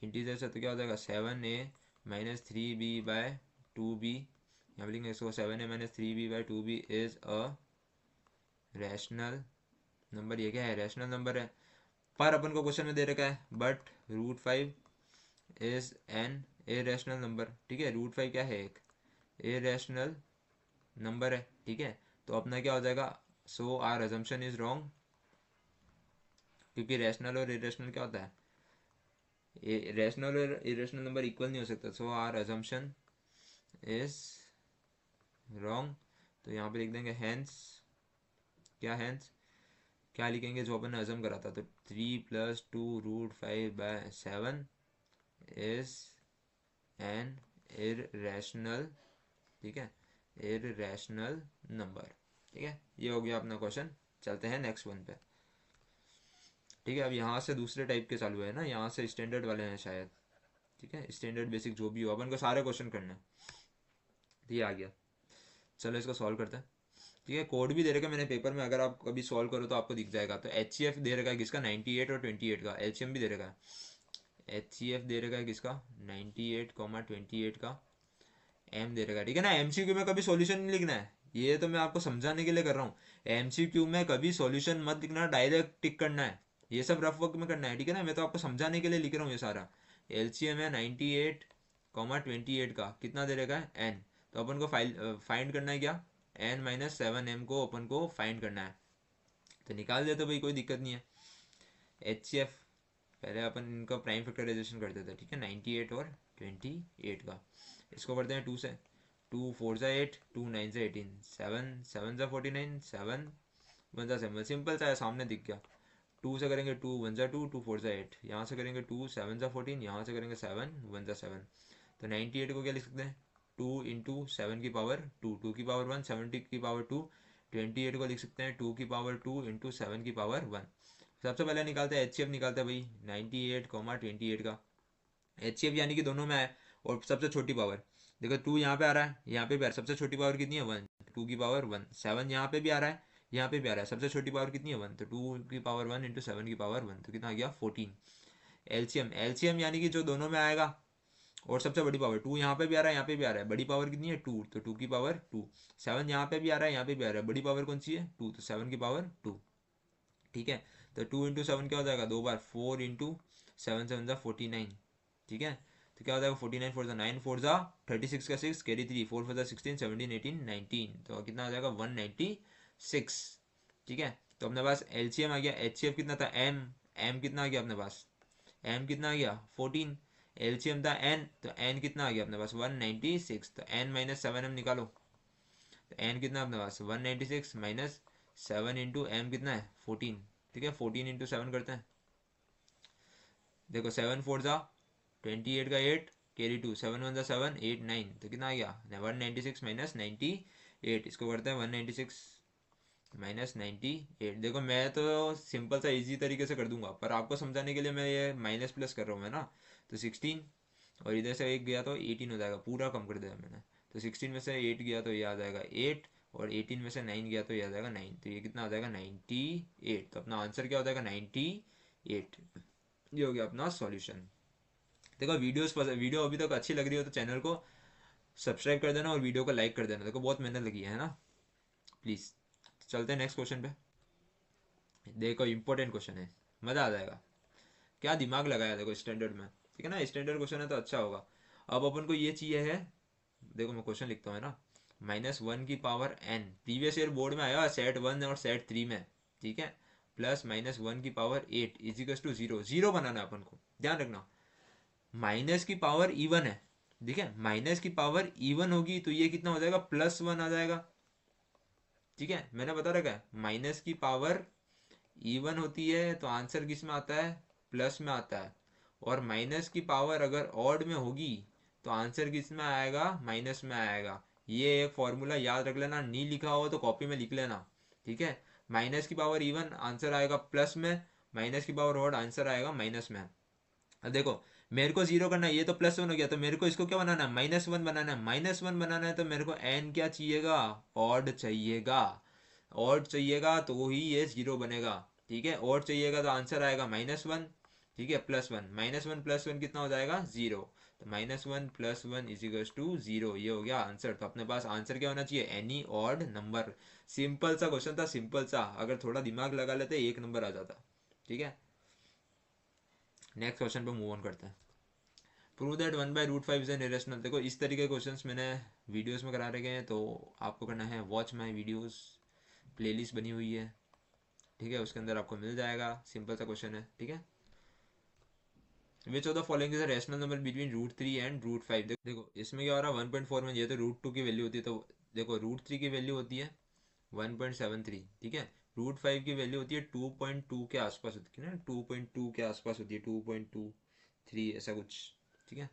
इंटीजर्स है तो क्या हो जाएगा 7 ए माइनस 3 बी बाय 2 बी, यहाँ पे लिखेंगे इसको 7 ए minus 3 B by 2 B is a rational number. ये क्या है रैशनल नंबर है, पर अपन को क्वेश्चन में दे रखा है but root 5 is an irrational number. ठीक है रूट 5 क्या है एक ए रैशनल नंबर है। ठीक है तो अपना क्या हो जाएगा, सो आर अजम्पशन इज रॉन्ग, क्योंकि रैशनल और इरेशनल क्या होता है, रैशनल और इरेशनल नंबर इक्वल नहीं हो सकता, सो आर अजम्पशन इज रॉन्ग। तो यहाँ पे लिख देंगे हैंस, क्या हैंस क्या लिखेंगे जो अपन ने अजम करा था, तो 3 plus 2 root 5 by 7 is an irrational, ठीक है इरेशनल नंबर। ठीक है ये हो गया अपना क्वेश्चन, चलते हैं नेक्स्ट वन पे। ठीक है अब यहाँ से दूसरे टाइप के चालू है ना, यहाँ से स्टैंडर्ड वाले हैं शायद। ठीक है स्टैंडर्ड बेसिक जो भी हो अपन को सारे क्वेश्चन करने हैं, ये आ गया, चलो इसको सॉल्व करते हैं। ठीक है कोड भी दे रखा है मैंने पेपर में, अगर आप कभी सॉल्व करो तो आपको दिख जाएगा। तो एच सी एफ दे रखा है किसका 98 और 28 का, एल सी एम भी दे रखा है, HCF दे रखा है किसका 98,28 का M दे रखा है, ठीक है ना। MCQ में कभी सॉल्यूशन नहीं लिखना है, ये तो मैं आपको समझाने के लिए कर रहा हूँ। MCQ में कभी सॉल्यूशन मत लिखना, डायरेक्ट टिक करना है, ये सब रफ वर्क में करना है, ठीक है ना। मैं तो आपको समझाने के लिए लिख रहा हूँ ये सारा। LCM है 98,28 का, कितना दे रखा है N, तो अपन को फाइंड करना है क्या, N-7M को अपन को फाइंड करना है, तो निकाल दे तो भाई, कोई दिक्कत नहीं है। HCF पहले अपन इनका प्राइम फैक्टराइजेशन करते थे, ठीक है, 98 और 28 का। इसको करते हैं 2 से, 2 4 ज़ा 8, 2 9 ज़ा 18, 7 7 ज़ा 49, 7 1 ज़ा 7, सिंपल सा है, सामने दिख गया। 2 से करेंगे 2 1 ज़ा 2, 2 4 ज़ा 8, यहाँ से करेंगे 2 7 ज़ा 14, यहाँ से करेंगे 7 1 ज़ा 7, तो 98 को क्या लिख सकते हैं 2 इंटू 7 की पावर 2, 2 की पावर 1, 70 की पावर 2, 28 को लिख सकते हैं 2 की पावर 2 इंटू 7 की पावर 1। सबसे पहले निकालते हैं HCF, निकालते हैं भाई 98,28 का। HCF यानी कि दोनों में है, और सबसे छोटी पावर देखो 2 यहाँ पे आ रहा है, यहाँ पे भी आ रहा है, सबसे छोटी पावर कितनी है 1, 2 की पावर 1, 7 यहाँ पे भी आ रहा है, यहाँ पे भी आ रहा है, सबसे छोटी पावर कितनी है 1, तो 2 की पावर 1 इंटू 7 की पावर 1, तो कितना आ गया 14। LCM यानी कि जो दोनों में आएगा, और सबसे बड़ी पावर 2 यहाँ पे भी आ रहा है, यहाँ पे भी आ रहा है, बड़ी पावर कितनी है 2, तो 2 की पावर 2, 7 यहाँ पे भी आ रहा है, यहाँ पे भी आ रहा है, बड़ी पावर कौन सी है 2, तो 7 की पावर 2, ठीक है। तो 2 इंटू 7 क्या हो जाएगा, 2 बार 4 इंटू 7 ज़ा 49, ठीक है। तो क्या हो जाएगा 49 4 ज़ा 9, 4 ज़ा 36 का 6 कैरी 3, 4 4 ज़ा 16, 17 18 19, तो कितना आ जाएगा 196, ठीक है। तो अपने पास LCM आ गया। HCF कितना था M कितना आ गया अपने पास, M कितना आ गया 14, LCM था N, तो N कितना आ गया अपने पास 196, तो N माइनस 7M निकालो, तो N कितना अपने पास 196 माइनस 7 इंटू M कितना है 14, ठीक है। 14 इंटू 7 करते हैं, देखो 7 4 ज़ा 28 का 8 कैरी 2, 7 1 ज़ा 7 8 9, तो कितना आ गया 196 माइनस 98, इसको करते हैं 196 माइनस 98। देखो मैं तो सिंपल सा इजी तरीके से कर दूंगा, पर आपको समझाने के लिए मैं ये माइनस प्लस कर रहा हूँ, है ना। तो 16, और इधर से 1 गया तो 18 हो जाएगा, पूरा कम कर दिया मैंने। तो 16 में से 8 गया तो ये आ जाएगा 8, और 18 में से 9 गया तो ये आ जाएगा 9, तो ये कितना आ जाएगा 98, तो अपना आंसर क्या हो जाएगा 98। ये हो गया अपना सॉल्यूशन। देखो वीडियो अभी तक अच्छी लग रही हो तो चैनल को सब्सक्राइब कर देना, और वीडियो को लाइक कर देना, देखो बहुत मेहनत लगी है ना, प्लीज़। चलते हैं नेक्स्ट क्वेश्चन पे। देखो इंपॉर्टेंट क्वेश्चन है, मज़ा आ जाएगा, क्या दिमाग लगाया देखो स्टैंडर्ड में, ठीक है ना, स्टैंडर्ड क्वेश्चन है तो अच्छा होगा। अब अपन को ये चाहिए है, देखो मैं क्वेश्चन लिखता हूँ, है ना, -1 की power n, previous year board में आया सेट 1 और सेट 3 में, ठीक है, प्लस -1 की पावर 8 इजिकल्स टू 0, 0 बनाना है अपन को, ध्यान रखना। माइनस की पावर इवन है, ठीक है, माइनस की पावर इवन होगी तो ये कितना हो जाएगा +1 आ जाएगा, ठीक है। मैंने बता रखा है माइनस की पावर इवन होती है तो आंसर किस में आता है प्लस में आता है, और माइनस की पावर अगर ऑड में होगी तो आंसर किस में आएगा माइनस में आएगा। ये एक फॉर्मूला याद रख लेना, नहीं लिखा हो तो कॉपी में लिख लेना, ठीक है। माइनस की पावर इवन आंसर आएगा प्लस में, माइनस की पावर ऑड आंसर आएगा माइनस में। अब देखो मेरे को 0 करना है, ये तो +1 हो गया, तो मेरे को इसको क्या बनाना है -1 बनाना है, -1 बनाना है तो मेरे को n क्या चाहिएगा ऑड चाहिएगा, ऑड चाहिएगा तो ही ये 0 बनेगा, ठीक है। ऑड चाहिएगा तो आंसर आएगा -1, ठीक है, +1 -1 +1 कितना हो जाएगा 0, तो -1 +1 इजिकल्स टू 0, ये हो गया आंसर। तो अपने पास आंसर क्या होना चाहिए एनी ऑड नंबर। सिंपल सा क्वेश्चन था, सिंपल सा, अगर थोड़ा दिमाग लगा लेते 1 नंबर आ जाता, ठीक है। नेक्स्ट क्वेश्चन पे मूव ऑन करते हैं। Prove that 1/√5 is an irrational. देखो इस तरीके के क्वेश्चंस मैंने वीडियोस में करा रखे हैं, तो आपको करना है वॉच माय वीडियोस, प्लेलिस्ट बनी हुई है, ठीक है, उसके अंदर आपको मिल जाएगा। सिंपल सा क्वेश्चन है, ठीक है। विच of the following is a rational number between √3 and √5। देखो इसमें क्या हो रहा है 1.4 में, ये तो √2 की वैल्यू होती है, तो देखो √3 की वैल्यू होती है 1.73, ठीक है। √5 की वैल्यू होती है 2.2 के आसपास होती है ना, 2.2 के आसपास होती है, 2.23 ऐसा कुछ, ठीक है।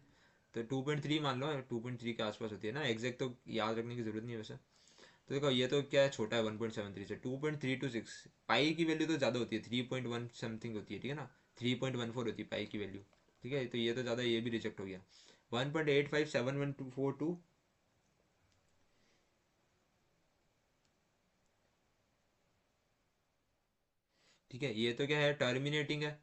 तो 2.3 मान लो, 2.3 के आसपास होती है ना, एग्जैक्ट तो याद रखने की जरूरत नहीं है वैसे। तो देखो ये तो क्या है छोटा है 1.73 से, 2.326, पाई की वैल्यू तो ज़्यादा होती है, 3.1 समथिंग होती है, ठीक है ना, 3.14 होती है पाई की वैल्यू, ठीक है। तो ये तो ज़्यादा, ये भी रिजेक्ट हो गया। 1.857142, ठीक है। ये तो क्या है टर्मिनेटिंग है,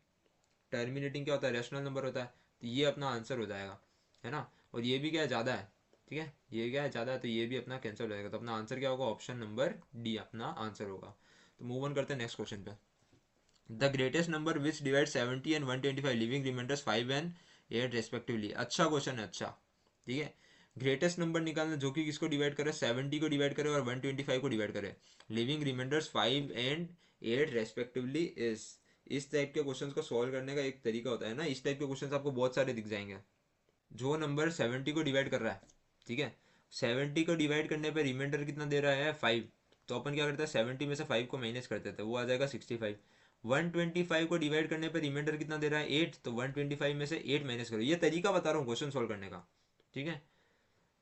टर्मिनेटिंग क्या होता है रैशनल नंबर होता है, तो ये अपना आंसर हो जाएगा, है ना। और ये भी क्या है, ज़्यादा है, ठीक है, ये क्या है, ज़्यादा है, तो ये भी अपना कैंसिल हो जाएगा। तो अपना आंसर क्या होगा, ऑप्शन नंबर डी अपना आंसर होगा। तो मूव ऑन करते हैं नेक्स्ट क्वेश्चन पे। The greatest number which divide 70 and 125 leaving remainders 5 and 8 respectively. अच्छा क्वेश्चन है, अच्छा, ठीक है। ग्रेटेस्ट नंबर निकालना जो कि किसको डिवाइड करे, 70 को डिवाइड करे और 125 को डिवाइड करे, लिविंग रिमाइंडर्स 5 एंड 8 रेस्पेक्टिवली इस टाइप के क्वेश्चंस को सॉल्व करने का एक तरीका होता है ना। इस टाइप के क्वेश्चंस आपको बहुत सारे दिख जाएंगे। जो नंबर 70 को डिवाइड कर रहा है, ठीक है, 70 को डिवाइड करने पे रिमाइंडर कितना दे रहा है, 5। तो अपन क्या करते हैं, 70 में से 5 को माइनस कर देते हैं, वो आ जाएगा 65। 125 को डिवाइड करने पे रिमाइंडर कितना दे रहा है, 8। तो 125 में से 8 माइनस करो, ये तरीका बता रहा हूँ क्वेश्चन सॉल्व करने का, ठीक है।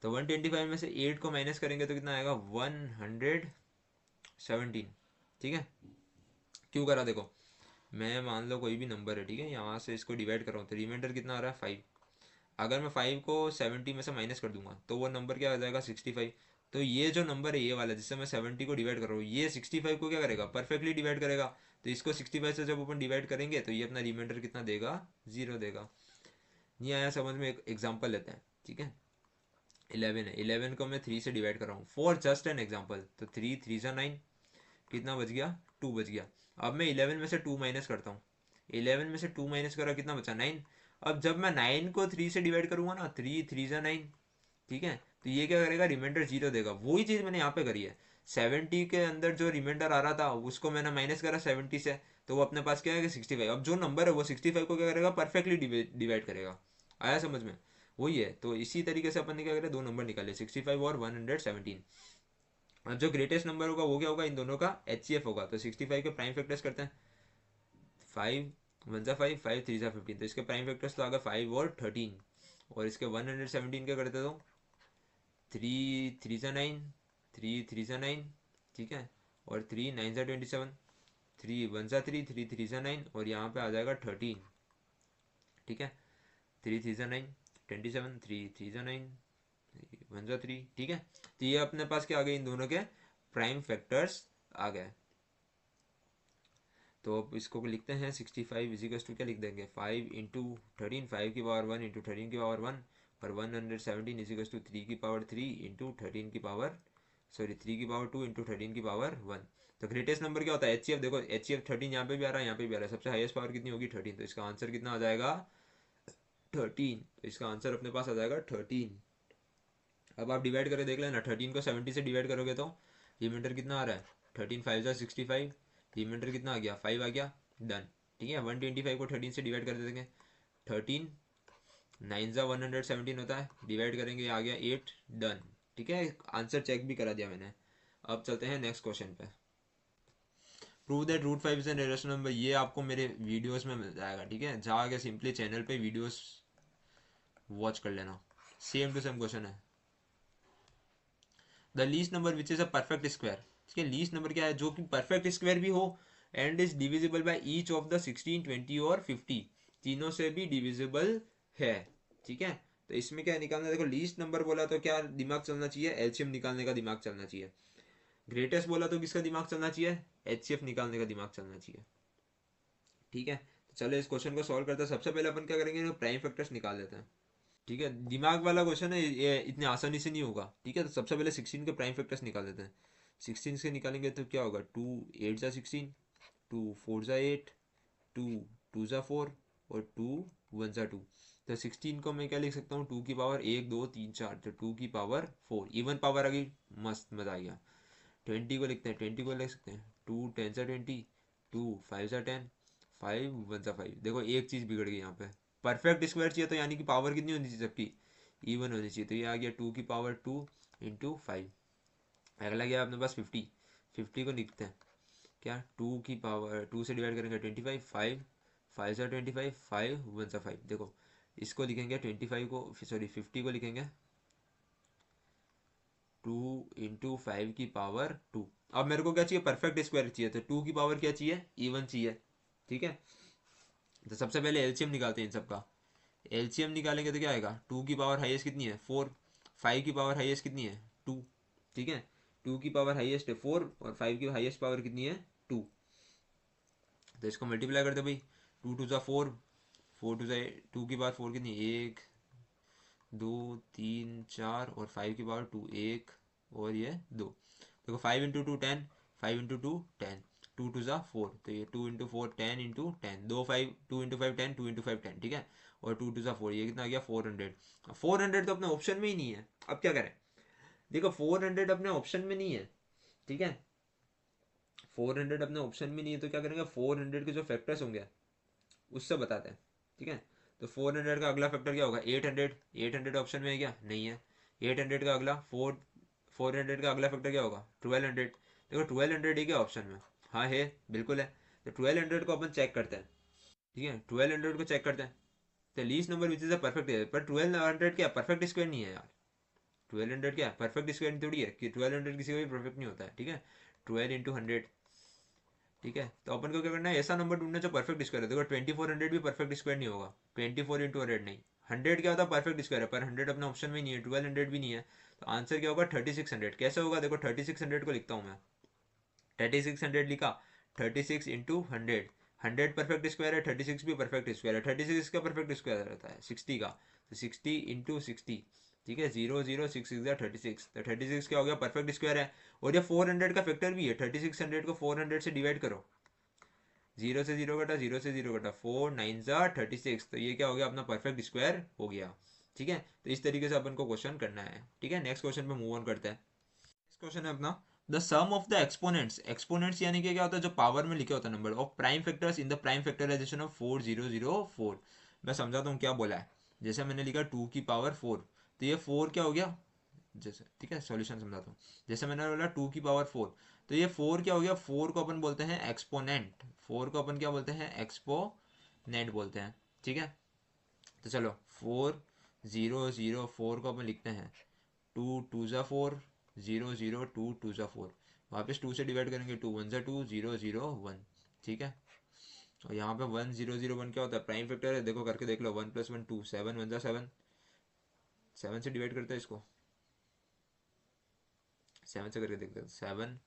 तो 125 में से 8 को माइनस करेंगे तो कितना आएगा, 117, ठीक है। क्यों करा, देखो, मैं मान लो कोई भी नंबर है, ठीक है, यहाँ से इसको डिवाइड कर रहा हूँ, तो रिमाइंडर कितना आ रहा है, 5। अगर मैं 5 को 70 में से माइनस कर दूंगा तो वो नंबर क्या आ जाएगा, 65। तो ये जो नंबर है ये वाला जिससे मैं 70 को डिवाइड कर रहा हूँ, ये 65 को क्या करेगा, परफेक्टली डिवाइड करेगा। तो इसको 65 से जब अपन डिवाइड करेंगे तो ये अपना रिमाइंडर कितना देगा, 0 देगा। नहीं आया समझ में, एक एग्जाम्पल लेते हैं, ठीक है। 11 है, 11 को मैं 3 से डिवाइड कर रहा हूँ, फॉर जस्ट एन एग्जाम्पल। तो 3 3 जा 9, कितना बच गया, 2 बच गया। अब मैं 11 में से 2 माइनस करता हूँ, 11 में से 2 माइनस करा, कितना बचा, 9। अब जब मैं 9 को 3 से डिवाइड करूंगा ना, 3 3 जा 9, ठीक है, तो ये क्या करेगा, रिमाइंडर 0 देगा। वही चीज़ मैंने यहाँ पे करी है, 70 के अंदर जो रिमाइंडर आ रहा था उसको मैंने माइनस करा 70 से, तो वो अपने पास क्या है कि 65। अब जो नंबर है वो 65 को क्या करेगा, परफेक्टली डिवाइड करेगा। आया समझ में, वही है। तो इसी तरीके से अपन ने क्या करें, दो नंबर निकाले, 65 और 117। अब जो ग्रेटेस्ट नंबर होगा वो क्या होगा, इन दोनों का HCF होगा। तो 65 के प्राइम फैक्टर्स करते हैं, 5 1 जा 5, 5 3 जा 15, तो इसके प्राइम फैक्टर्स तो आ गए 5 और 13। और इसके 117 के करते तो 3 3 जा 9, 3 3 जा 9, ठीक है, और 3 9 जा 27, 3 1 जा 3, 3 3 जा 9, और यहाँ पे आ जाएगा 13, ठीक है। 3 3 जा 9 27, 3 3 जा 9, 1 जा 3, ठीक है। तो ये अपने पास क्या आ गए, इन दोनों के प्राइम फैक्टर्स आ गए। तो अब इसको लिखते हैं, 65 इजिकल्स टू क्या लिख देंगे, 5 इंटू 13, 5 की पावर 1 इंटू 13 की पावर 1, और 117 इजिकल्स टू 3 की पावर 3 इंटू 13 की पावर, सॉरी 3 की पावर 2 इंटू 13 की पावर 1। तो ग्रेटेस्ट नंबर क्या होता है, HCF। देखो HCF 13 यहाँ पे भी आ रहा है, यहाँ पे भी आ रहा है, सबसे हाईएस्ट पावर कितनी होगी, 13। तो इसका आंसर कितना आ जाएगा, 13। तो इसका आंसर अपने पास आ जाएगा 13। अब आप डिवाइड करके देख लेना, 13 को 70 से डिवाइड करोगे तो रिमाइंडर कितना आ रहा है, 13 5 जा 65, रिमाइंडर कितना आ गया, 5 आ गया, डन, ठीक है। 125 को 13 से डिवाइड कर देंगे, 13 9 जा 117 होता है, डिवाइड करेंगे, आ गया 8, डन, ठीक है। आंसर चेक भी करा दिया मैंने। अब चलते हैं नेक्स्ट क्वेश्चन पे। Prove that root 5 is an rational number. ये आपको मेरे वीडियोस में मिल जाएगा, ठीक है, जाके सिंपली चैनल पे वीडियोस वॉच कर लेना, सेम टू सेम क्वेश्चन है। The least number which is a perfect square. इसके लीस्ट नंबर क्या है, जो कि परफेक्ट स्क्वायर भी हो and is divisible by each of the 16 20 और 50, तीनों से भी डिविजिबल है, ठीक है। तो इसमें क्या निकालना है, देखो लीस्ट नंबर बोला तो क्या दिमाग चलना चाहिए, एलसीएम निकालने का दिमाग चलना चाहिए। ग्रेटेस्ट बोला तो किसका दिमाग चलना चाहिए, HCF निकालने का दिमाग चलना चाहिए, ठीक है। तो चलो इस क्वेश्चन को सॉल्व करते हैं। सबसे पहले अपन क्या करेंगे, प्राइम फैक्टर्स निकाल लेते हैं, ठीक है। दिमाग वाला क्वेश्चन है ये, इतने आसानी से नहीं होगा, ठीक है। तो सबसे पहले 16 के प्राइम फैक्टर्स निकाल देते हैं। 16 से निकालेंगे तो क्या होगा, 2 8 जा 16, 2 4 जा 8, 2 2 जा 4, और 2 1 जा 2। तो 16 को मैं क्या लिख सकता हूँ, 2 की पावर 1 2 3 4, तो 2 की पावर 4, इवन पावर आ गई, मस्त मजा आ गया। 20 को लिखते हैं, 20 को लिख सकते हैं, 2 10 जा 20, 2 5 जा 10, 5 1 जा 5। देखो एक चीज़ बिगड़ गई यहाँ पे, परफेक्ट स्क्वायर चाहिए तो यानी कि पावर कितनी होनी चाहिए सबकी, इवन होनी चाहिए। तो ये आ गया 2 की पावर 2 इंटू 5। अगला गया अपने पास 50, 50 को लिखते हैं क्या, 2 की पावर 2 से डिवाइड करेंगे 25, 5 5 जा 25, 5 1 जा 5। देखो इसको लिखेंगे 25 को, सॉरी 50 को लिखेंगे 2 इंटू 5 की पावर 2। अब मेरे को क्या चाहिए, परफेक्ट स्क्वायर चाहिए, तो 2 की पावर क्या चाहिए, इवन चाहिए, ठीक है। तो सबसे पहले एलसीएम निकालते हैं इन सबका। एलसीएम निकालेंगे तो क्या आएगा, 2 की पावर हाईएस्ट कितनी है, 4, 5 की पावर हाईएस्ट कितनी है, 2, ठीक है। 2 की पावर हाईएस्ट है 4, और 5 की हाईएस्ट पावर कितनी है, 2। तो इसको मल्टीप्लाई करते भाई, 2 2 जा 4, 4 टू ज़ा 2 की पावर 4 कितनी, 1 2 3 4 और 5 की पावर 2, 1 और ये 2। देखो 5 इंटू 2 10, 5 इंटू 2 10, 2 टू ज़ा 4, तो ये 2 इंटू 4 10 इंटू 10, 2 5, 2 इंटू 5 10, 2 इंटू 5 10, ठीक है। और 2 टू ज़ा 4, ये कितना आ गया 400। 400 तो अपने ऑप्शन में ही नहीं है, अब क्या करें। देखो 400 अपने ऑप्शन में नहीं है, ठीक है। 400 अपने ऑप्शन में नहीं है, तो क्या करेंगे, 400 के जो फैक्टर्स होंगे उससे बताते हैं, ठीक है। तो 400 का अगला फैक्टर क्या होगा, 800। 800 ऑप्शन में है क्या, नहीं है। 800 का अगला 400 का अगला फैक्टर क्या होगा, 1200। देखो 1200 है क्या ऑप्शन में, हाँ है, बिल्कुल है। तो 1200 को अपन चेक करते हैं, ठीक है। 1200 को चेक करते हैं, तो least number which is a perfect है, पर 1200 क्या परफेक्ट स्क्वायर नहीं है यार। 1200 क्या परफेक्ट स्क्वायर थोड़ी है कि 1200 किसी का भी परफेक्ट नहीं होता है, ठीक है। 12 इंटू 100, ठीक है। तो अपन को क्या करना है, ऐसा नंबर ढूंढना जो परफेक्ट स्क्वायर है। देखो 2400 भी परफेक्ट स्क्वायर नहीं होगा, 24 इंटू 100 नहीं। 100 क्या होता है परफेक्ट स्क्वायर है, पर 100 अपने ऑप्शन में नहीं है, 1200 भी नहीं है। तो आंसर क्या होगा 3600। कैसे होगा, देखो 3600 को लिखता हूँ मैं, 3600 लिखा, 36 इंटू 100। 100 परफेक्ट स्क्वायर है, 36 भी परफेक्ट स्क्वायर है। 36 का परफेक्ट स्क्वायर रहता है 60 का, तो 60 इंटू 60, ठीक है। 0 0 6 6 36, तो 36 क्या हो गया परफेक्ट स्क्वायर है। और ये 400 का फैक्टर भी है, 3600 को 400 से डिवाइड करो, 0 से 0 कटा, 0 से 0 कटा, 4 9 36, तो ये क्या हो गया अपना परफेक्ट स्क्वायर हो गया, ठीक है। तो इस तरीके से अपन को क्वेश्चन करना है, ठीक है। नेक्स्ट क्वेश्चन पे मूव ऑन करते हैं। नेक्स्ट क्वेश्चन है अपना, the sum of the exponents. Exponents यानी कि क्या होता है, जो पावर में लिखे होता है number, of prime factors in the prime factorisation of 4004। मैं समझाता हूँ क्या बोला है। जैसे मैंने लिखा 2 की पावर 4, तो ये 4 क्या हो गया, जैसे, ठीक है, सॉल्यूशन समझाता हूँ। जैसे मैंने बोला 2 की पावर 4, तो ये 4 क्या हो गया, 4 को अपन बोलते हैं एक्सपोनेंट। 4 को अपन क्या बोलते हैं, एक्सपोनेंट बोलते हैं, ठीक है। तो चलो 4004 को अपन लिखते हैं 2 टू ज़ा 4, 0 0 2 टू ज़ा 4, वापस 2 से डिवाइड करेंगे, 2 1 ज़ा 2, 0 0 1, ठीक है। और यहाँ पे 1 0 0 1 क्या होता है, प्राइम फैक्टर है, देखो करके देख लो, 1 + 1 2, 7 1 ज़ा 7, 7 से डिवाइड करते हैं इसको, 7 से करके देखते हैं, 7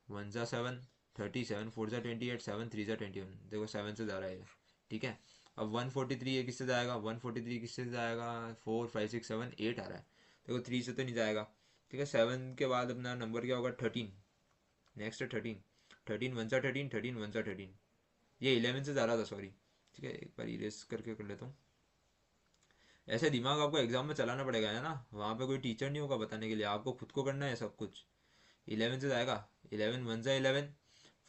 1 ज़ा 7 30, 7 4 ज़ा 28, 7 3 ज़ा 21, देखो 7 से जा रहा है, ठीक है। अब 143 ये किससे जाएगा, 143 किससे जाएगा, 4 5 6 7 8 आ रहा है, देखो 3 से तो नहीं जाएगा, ठीक है। 7 के बाद अपना नंबर क्या होगा 13, नेक्स्ट है 13, 13 1 ज़ा 13, 13 1 ज़ा 13, ये 11 से जा रहा था, सॉरी, ठीक है। एक बार इरेज करके कर लेता हूँ। ऐसे दिमाग आपको एग्जाम में चलाना पड़ेगा, है ना, वहाँ पे कोई टीचर नहीं होगा बताने के लिए, आपको खुद को करना है सब कुछ। 11 से जाएगा, 11 1 ज़ा 11,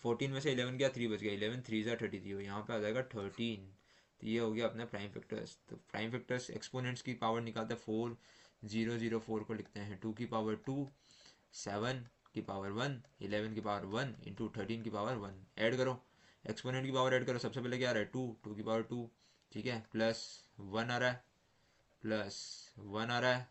14 में से 11 गया 3 बच गया, 11 3 ज़ा 33, यहाँ पे आ जाएगा 13। तो ये हो गया अपना प्राइम फैक्टर्स। तो प्राइम फैक्टर्स एक्सपोनेंट्स की पावर निकालते हैं, 4004 को लिखते हैं 2 की पावर 2, 7 की पावर 1, 11 की पावर 1 इंटू 13 की पावर 1, ऐड करो, एक्सपोनेंट की पावर ऐड करो। सबसे पहले क्या आ रहा है 2, 2 की पावर 2, ठीक है, प्लस 1 आ रहा है, प्लस 1 आ रहा है,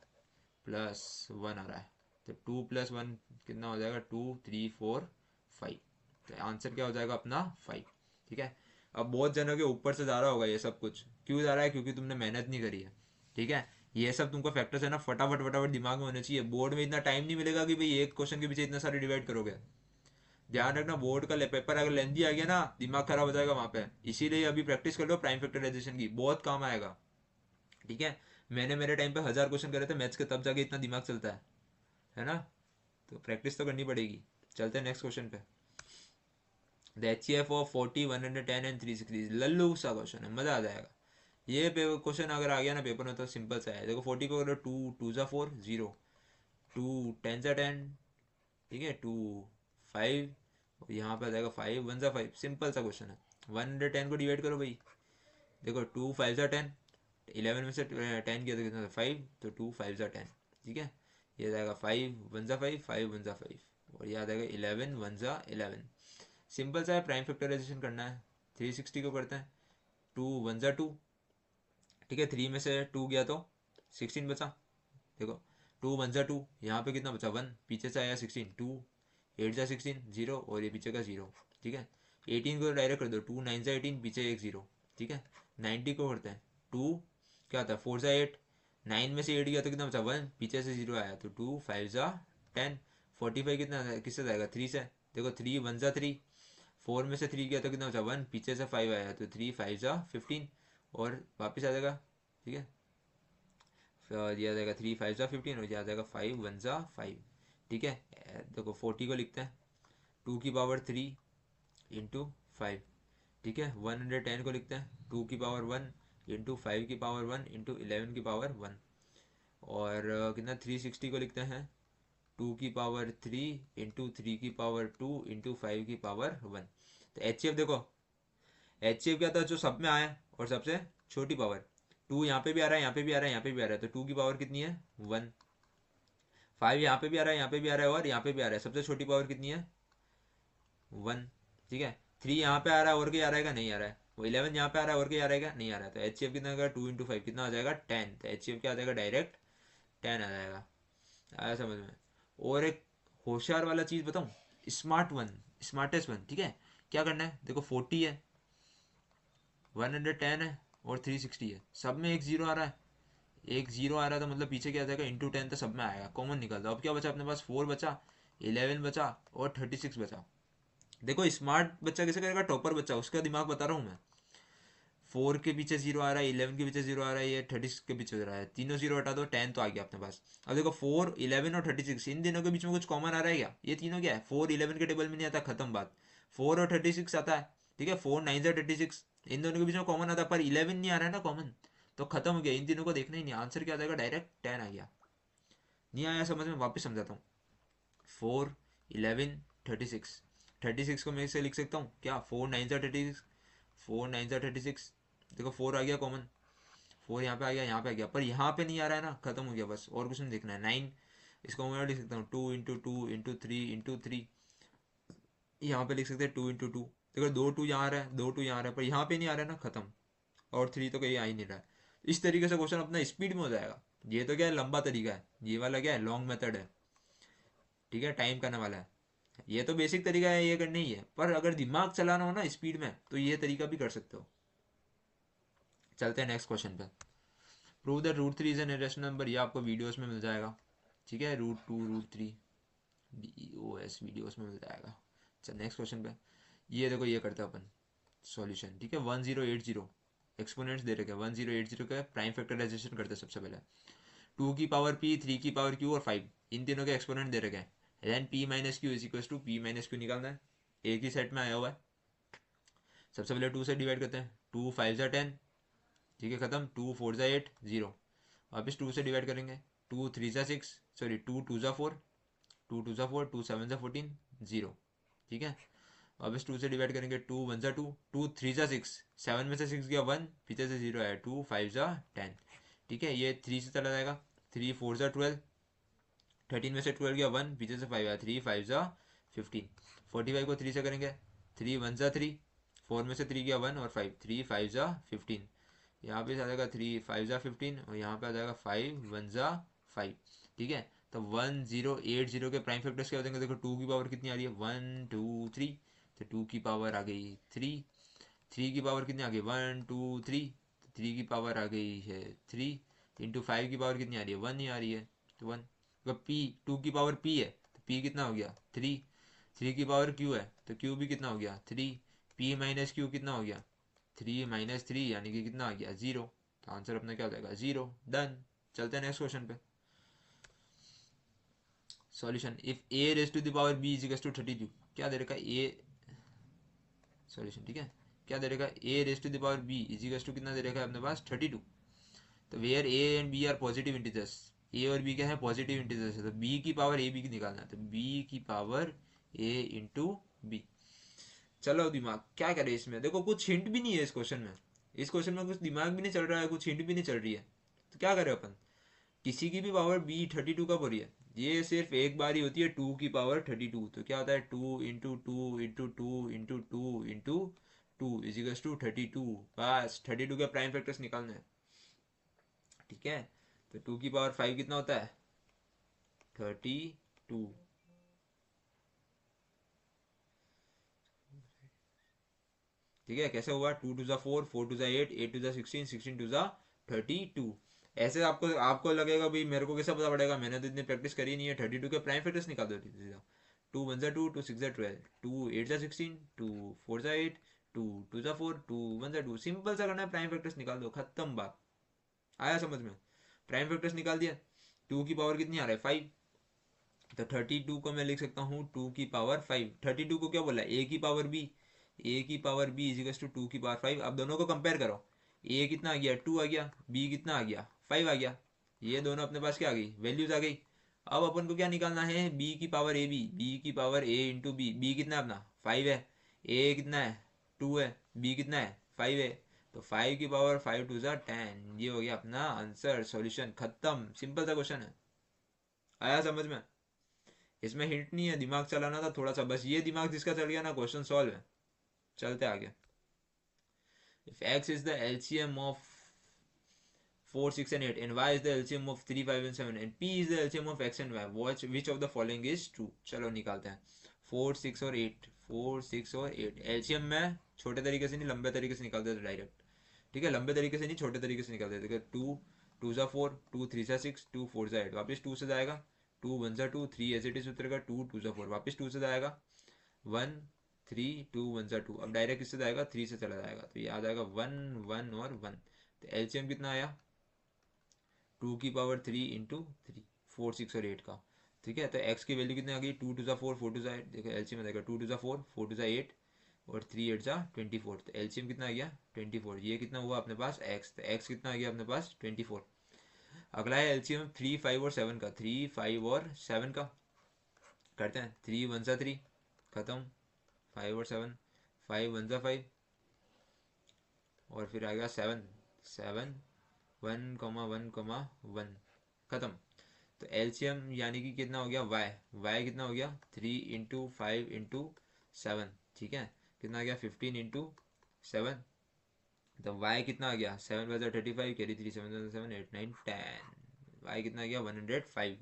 प्लस 1 आ रहा है, तो 2 + 1 कितना हो जाएगा, 2 3 4 5, तो आंसर क्या हो जाएगा अपना 5, ठीक है। अब बहुत जनों के ऊपर से जा रहा होगा ये सब कुछ, क्यों जा रहा है, क्योंकि तुमने मेहनत नहीं करी है, ठीक है। ये सब तुमको फैक्टर्स है ना फटाफट फटाफट दिमाग में होने चाहिए, बोर्ड में इतना टाइम नहीं मिलेगा कि भाई एक क्वेश्चन के पीछे इतना सारे डिवाइड करोगे। ध्यान रखना, बोर्ड का पेपर अगर लेंदी आ गया ना, दिमाग खराब हो जाएगा वहां पे। इसीलिए अभी प्रैक्टिस कर लो प्राइम फैक्टराइजेशन की, बहुत काम आएगा, ठीक है। मैंने मेरे टाइम पे 1000 क्वेश्चन करे थे मैथ्स के, तब जाके इतना दिमाग चलता है ना। तो प्रैक्टिस तो करनी पड़ेगी। चलते हैं नेक्स्ट क्वेश्चन पे। The HCF of 40 110 and 360, Lallu सा क्वेश्चन है, मजा आ जाएगा। ये क्वेश्चन अगर आ गया ना पेपर में तो सिंपल सा है। देखो 40 को करो 2 2 ज़ा 4 0, 2 10 ज़ा 10, ठीक है, 2 5, यहाँ पे आ जाएगा 5 1 ज़ा 5, सिंपल सा क्वेश्चन है। 110 को डिवाइड करो भाई, देखो 2 5 ज़ा 10, 11 में से 10 किया तो कितना 5, तो 2 5 ज़ा 10, ठीक है। ये जाएगा 5 1 ज़ा 5, 5 1 ज़ा 5, और ये आ जाएगा 11 1 ज़ा 11। सिंपल सा है, प्राइम फैक्टराइजेशन करना है। 360 को करते हैं, 2 1 ज़ा 2, ठीक है, 3 में से 2 गया तो 16 बचा, देखो 2 1 ज़ा 2, यहाँ पे कितना बचा 1, पीछे से आया 16, 2 8 ज़ा 16 0, और ये पीछे का 0, ठीक है। 18 को डायरेक्ट कर दो, 2 9 ज़ा 18, पीछे एक 0, ठीक है। 90 को करते हैं, 2 क्या था 4 ज़ा 8, 9 में से 8 गया तो कितना बचा 1, पीछे से 0 आया, तो 2 5 ज़ा 10, 45 कितना किससे जाएगा 3 से, देखो 3 1 ज़ा 3, 4 में से 3 गया तो कितना बचा 1, पीछे से 5 आया तो 3 5 जा 15 और वापस आ जाएगा। ठीक है, फिर ये आ जाएगा 3 5 जा 15 और ये आ जाएगा 5 1 जा 5। ठीक है, देखो 40 को लिखते हैं 2 की पावर 3 इंटू 5। ठीक है, 110 को लिखते हैं 2 की पावर 1 इंटू 5 की पावर 1 इंटू 11 की पावर 1। और कितना 360 को लिखते हैं 2 की पावर 3 इंटू 3 की पावर 2 इंटू 5 की पावर 1। तो एच देखो, एच क्या था जो सब में आया और सबसे छोटी पावर। 2 यहाँ पे भी आ रहा है, यहाँ पे भी आ रहा है, यहाँ पे भी आ रहा है, तो 2 की पावर कितनी है 1। 5 यहाँ पे भी आ रहा है, यहाँ पे भी आ रहा है और यहाँ पे भी आ रहा है, सबसे छोटी पावर कितनी है 1। ठीक है, 3 यहाँ पे आ रहा है और क्या आ रहा है, नहीं आ रहा है। वो 11 यहाँ पे आ रहा है और क्या आ रहा है, नहीं आ रहा है। तो एच कितना आएगा 2 इंटू 5 कितना आ जाएगा 10। तो एच क्या आ जाएगा डायरेक्ट 10 आ जाएगा। आया समझ में। और एक होशियार वाला चीज़ बताऊँ, स्मार्ट वन, स्मार्टेस्ट वन। ठीक है, क्या करना है देखो 40 है, 110 है और 360 है, सब में एक जीरो आ रहा है। एक जीरो आ रहा था मतलब पीछे क्या आ जाएगा इंटू 10 तो सब में आएगा, कॉमन निकल दो। अब क्या बचा अपने पास 4 बचा, 11 बचा और 36 बचा। देखो स्मार्ट बच्चा कैसे करेगा, टॉपर बच्चा, उसका दिमाग बता रहा हूँ मैं। 4 के पीछे जीरो आ रहा है, 11 के पीछे जीरो आ रहा है, ये 36 के पीछे आ रहा है, तीनों जीरो हटा दो 10 तो आ गया अपने पास। अब देखो 4 11 और 36 इन तीनों के बीच में कुछ कॉमन आ रहा है क्या, ये तीनों क्या है 4 11 के टेबल में नहीं आता, खत्म बात। 4 और 36 आता है। ठीक है, 4 9 36, इन दोनों के बीच में कॉमन आता है, पर 11 नहीं आ रहा है ना कॉमन, तो खत्म हो गया, इन तीनों को देखना ही नहीं। आंसर क्या आ जाएगा डायरेक्ट 10 आ गया। नहीं आया समझ में, वापस समझाता हूँ। 4 11 36, 36 को मैं इसे लिख सकता हूँ क्या 4 9 36, 4 9 36। देखो 4 आ गया कॉमन, 4 यहाँ पे आ गया, यहाँ पे आ गया, पर यहाँ पे नहीं आ रहा है ना, खत्म हो गया बस, और कुछ नहीं देखना है। 9 इसको मैं लिख सकता हूँ 2 इंटू 2 इंटू 3 इंटू 3, यहाँ पे लिख सकते हैं 2 इंटू 2। देखो 2 2 यहाँ आ रहा है, 2 2 यहाँ आ रहा है, पर यहाँ पे नहीं आ रहा है ना, खत्म। और 3 तो कहीं आ ही नहीं रहा है। इस तरीके से क्वेश्चन अपना स्पीड में हो जाएगा। ये तो क्या है लंबा तरीका है, ये वाला क्या है लॉन्ग मेथड है। ठीक है, टाइम करने वाला है। ये तो बेसिक तरीका है, ये करने ही है, पर अगर दिमाग चलाना हो ना स्पीड में तो ये तरीका भी कर सकते हो। चलते हैं नेक्स्ट क्वेश्चन पे। Prove that root 3 is an irrational number, ये आपको वीडियोस में मिल जाएगा। ठीक है, रूट 2 रूट 3 DOS वीडियोस में मिल जाएगा। चल नेक्स्ट क्वेश्चन पे। ये देखो ये करते हैं अपन सॉल्यूशन। ठीक है, 1080 एक्सपोनेंट्स दे रखे हैं, 1080 का प्राइम फैक्टराइजेशन करते हैं सबसे पहले। 2 की पावर p, 3 की पावर q और 5, इन तीनों के एक्सपोनेंट दे रखे हैं। Then p minus q is equal to p minus q निकालना है, एक ही सेट में आया हुआ है। सबसे पहले 2 से डिवाइड करते हैं, 2 5 जा 10। ठीक है, खत्म। 2 4 जा 8 0। वापस 2 से डिवाइड करेंगे, 2 3 जा 6, सॉरी 2 2 जा 4, 2 2 जा 4, 2 7 जा 14 0। ठीक है, वापस 2 से डिवाइड करेंगे, 2 1 जा 2, 2 3 जा 6, 7 में से 6 गया 1, पीछे से 0 आया, 2 5 जा 10। ठीक है, ये 3 से चला जाएगा, 3 4 जा 12, 13 में से 12 गया 1, पीछे से 5 आया, 3 5 जा 15। 45 को 3 से करेंगे, 3 1 जा 3, 4 में से 3 गया 1 और 5, 3 5 जा 15। यहाँ पे आ जाएगा 3 5 जा 15 और यहाँ पे आ जाएगा 5 1 जा 5। ठीक है, तो 1080 के प्राइम फैक्टर्स क्या हो जाएंगे, देखो 2 की पावर कितनी आ रही है 1 2 3, तो 2 की पावर आ गई 3, 3 की पावर कितनी आ गई 1 2 3, 3 की पावर आ गई है 3, इंटू 5 की पावर कितनी आ रही है 1 ही आ रही है, तो 1। तो पी 2 की पावर p है तो p कितना हो गया 3, 3 की पावर q है तो q भी कितना हो गया 3, p माइनस क्यू कितना हो गया 3 माइनस 3 यानी कि कितना आ गया 0। तो आंसर अपना क्या हो जाएगा 0। डन। चलते हैं नेक्स्ट क्वेश्चन पे। Solution if a raise to the power b is equal to 32, क्या दे रखा है a सॉल्यूशन। ठीक है, क्या दे रखा है a raise to the power b is equal to कितना दे रखा है अपने पास 32। तो where a and b are positive integers, a और b क्या है पॉजिटिव इंटीजर्स है, तो b की पावर a b की निकालना है, तो b की पावर a इंटू बी। चलो दिमाग क्या करे इसमें, देखो कुछ हिंट भी नहीं है इस क्वेश्चन में, इस क्वेश्चन में कुछ दिमाग भी नहीं चल रहा है, कुछ हिंट भी नहीं चल रही है। तो क्या करें अपन, किसी की भी पावर b 32 कब हो रही है, ये सिर्फ एक बार ही होती है 2 की पावर 32, तो क्या होता है 2 into 2 into 2 into 2 into 2 is equal to 32। बस 32 के प्राइम फैक्टर्स निकालना है। ठीक है, तो 2 की पावर 5 कितना होता है 32। ठीक है, कैसे हुआ 2 टू जा 4, 4 टू जा 8, 8 टू जा 16, 16 टू जा 32। ऐसे आपको आपको लगेगा भाई मेरे को कैसे पता पड़ेगा, मैंने तो इतनी प्रैक्टिस करी नहीं है। 32 के प्राइम फैक्टर्स निकाल दो सीधा, टू वन ज़ा टू, टू सिक्स ज़ा 12, टू एट ज़ा 16, टू फोर ज़ा 8, टू टू ज़ा 4, टू वन ज़ा 2। सिंपल सा करना है, प्राइम फैक्टर्स निकाल दो, खत्म बात। आया समझ में? प्राइम फैक्टर्स निकाल दिया। टू की पावर कितनी आ रहा है? 5। तो 32 को मैं लिख सकता हूँ 2 की पावर 5। 32 को क्या बोला? ए की पावर बी, ए की पावर बी इजिकल्स टू 2 की पावर 5। अब दोनों को कंपेयर करो, ए कितना आ गया? 2 आ गया, बी कितना आ गया? 5 आ गया। ये दोनों अपने पास क्या आ गई? वैल्यूज आ गई। अब अपन को क्या निकालना है? बी की पावर ए बी, बी की पावर ए इंटू बी। बी कितना है अपना? 5 है। ए कितना है? 2 है। बी कितना है? 5 है। तो 5 की पावर 5 टू ज़ा 10। ये हो गया अपना आंसर, सॉल्यूशन, खत्म। सिंपल सा क्वेश्चन है। आया समझ में? इसमें हिंट नहीं है, दिमाग चलाना था थोड़ा सा बस। ये दिमाग जिसका चल गया ना, क्वेश्चन सॉल्व है। चलते आगे। If x is the LCM of 4, 6 and 8 and y is the LCM of 3, 5 and 7 and p is the LCM of x and y, which of the following is true? चलो निकालते हैं। 4, 6 और 8, 4, 6 और 8 LCM में छोटे तरीके से नहीं, लंबे तरीके से निकालते थे डायरेक्ट। ठीक है, लंबे तरीके से नहीं, छोटे तरीके से निकालते थे। टू टू ज़ा 4, टू थ्री ज़ा 6, टू फोर ज़ा 8, वापस 2 से जाएगा। टू वन ज़ा 2, 3 एज इट इज उतरेगा। टू टू ज़ा 4, वापस 2 से जाएगा। 1 3 2 1 ज़ा 2। अब डायरेक्ट किससे जाएगा? 3 से चला जाएगा, तो ये आ जाएगा 1 1 और 1। तो एलसीएम कितना आया? 2 की पावर 3 इंटू 3, 4 6 और 8 का। ठीक है, तो एक्स की वैल्यू कितनी आ गई? 2 टू ज़ा 4, 4 टू ज़ा 8। देखो एलसीएम में आएगा 2 टू ज़ा 4, 4 टू ज़ा 8 और 3 8 ज़ा 24। तो एलसीएम कितना आ गया? 24। ये कितना हुआ अपने पास? एक्स। तो एक्स कितना आ गया अपने पास? 24। अगला है एलसीएम 3 5 और 7 का। 3 5 और 7 का करते हैं। 3 1 ज़ा 3, खत्म। 5 और 7, 5 1 ज़ा 5 और फिर आएगा 7, 7 1 1 1, खत्म। तो एलसीएम यानी कि कितना हो गया? वाई। वाई कितना हो गया? 3 इंटू 5 इंटू 7। ठीक है, कितना आ गया? 15 इंटू 7। तो वाई कितना आ गया? 7 बाय 35, कैरी 3 7 7 8 9 10। वाई कितना आ गया? 105।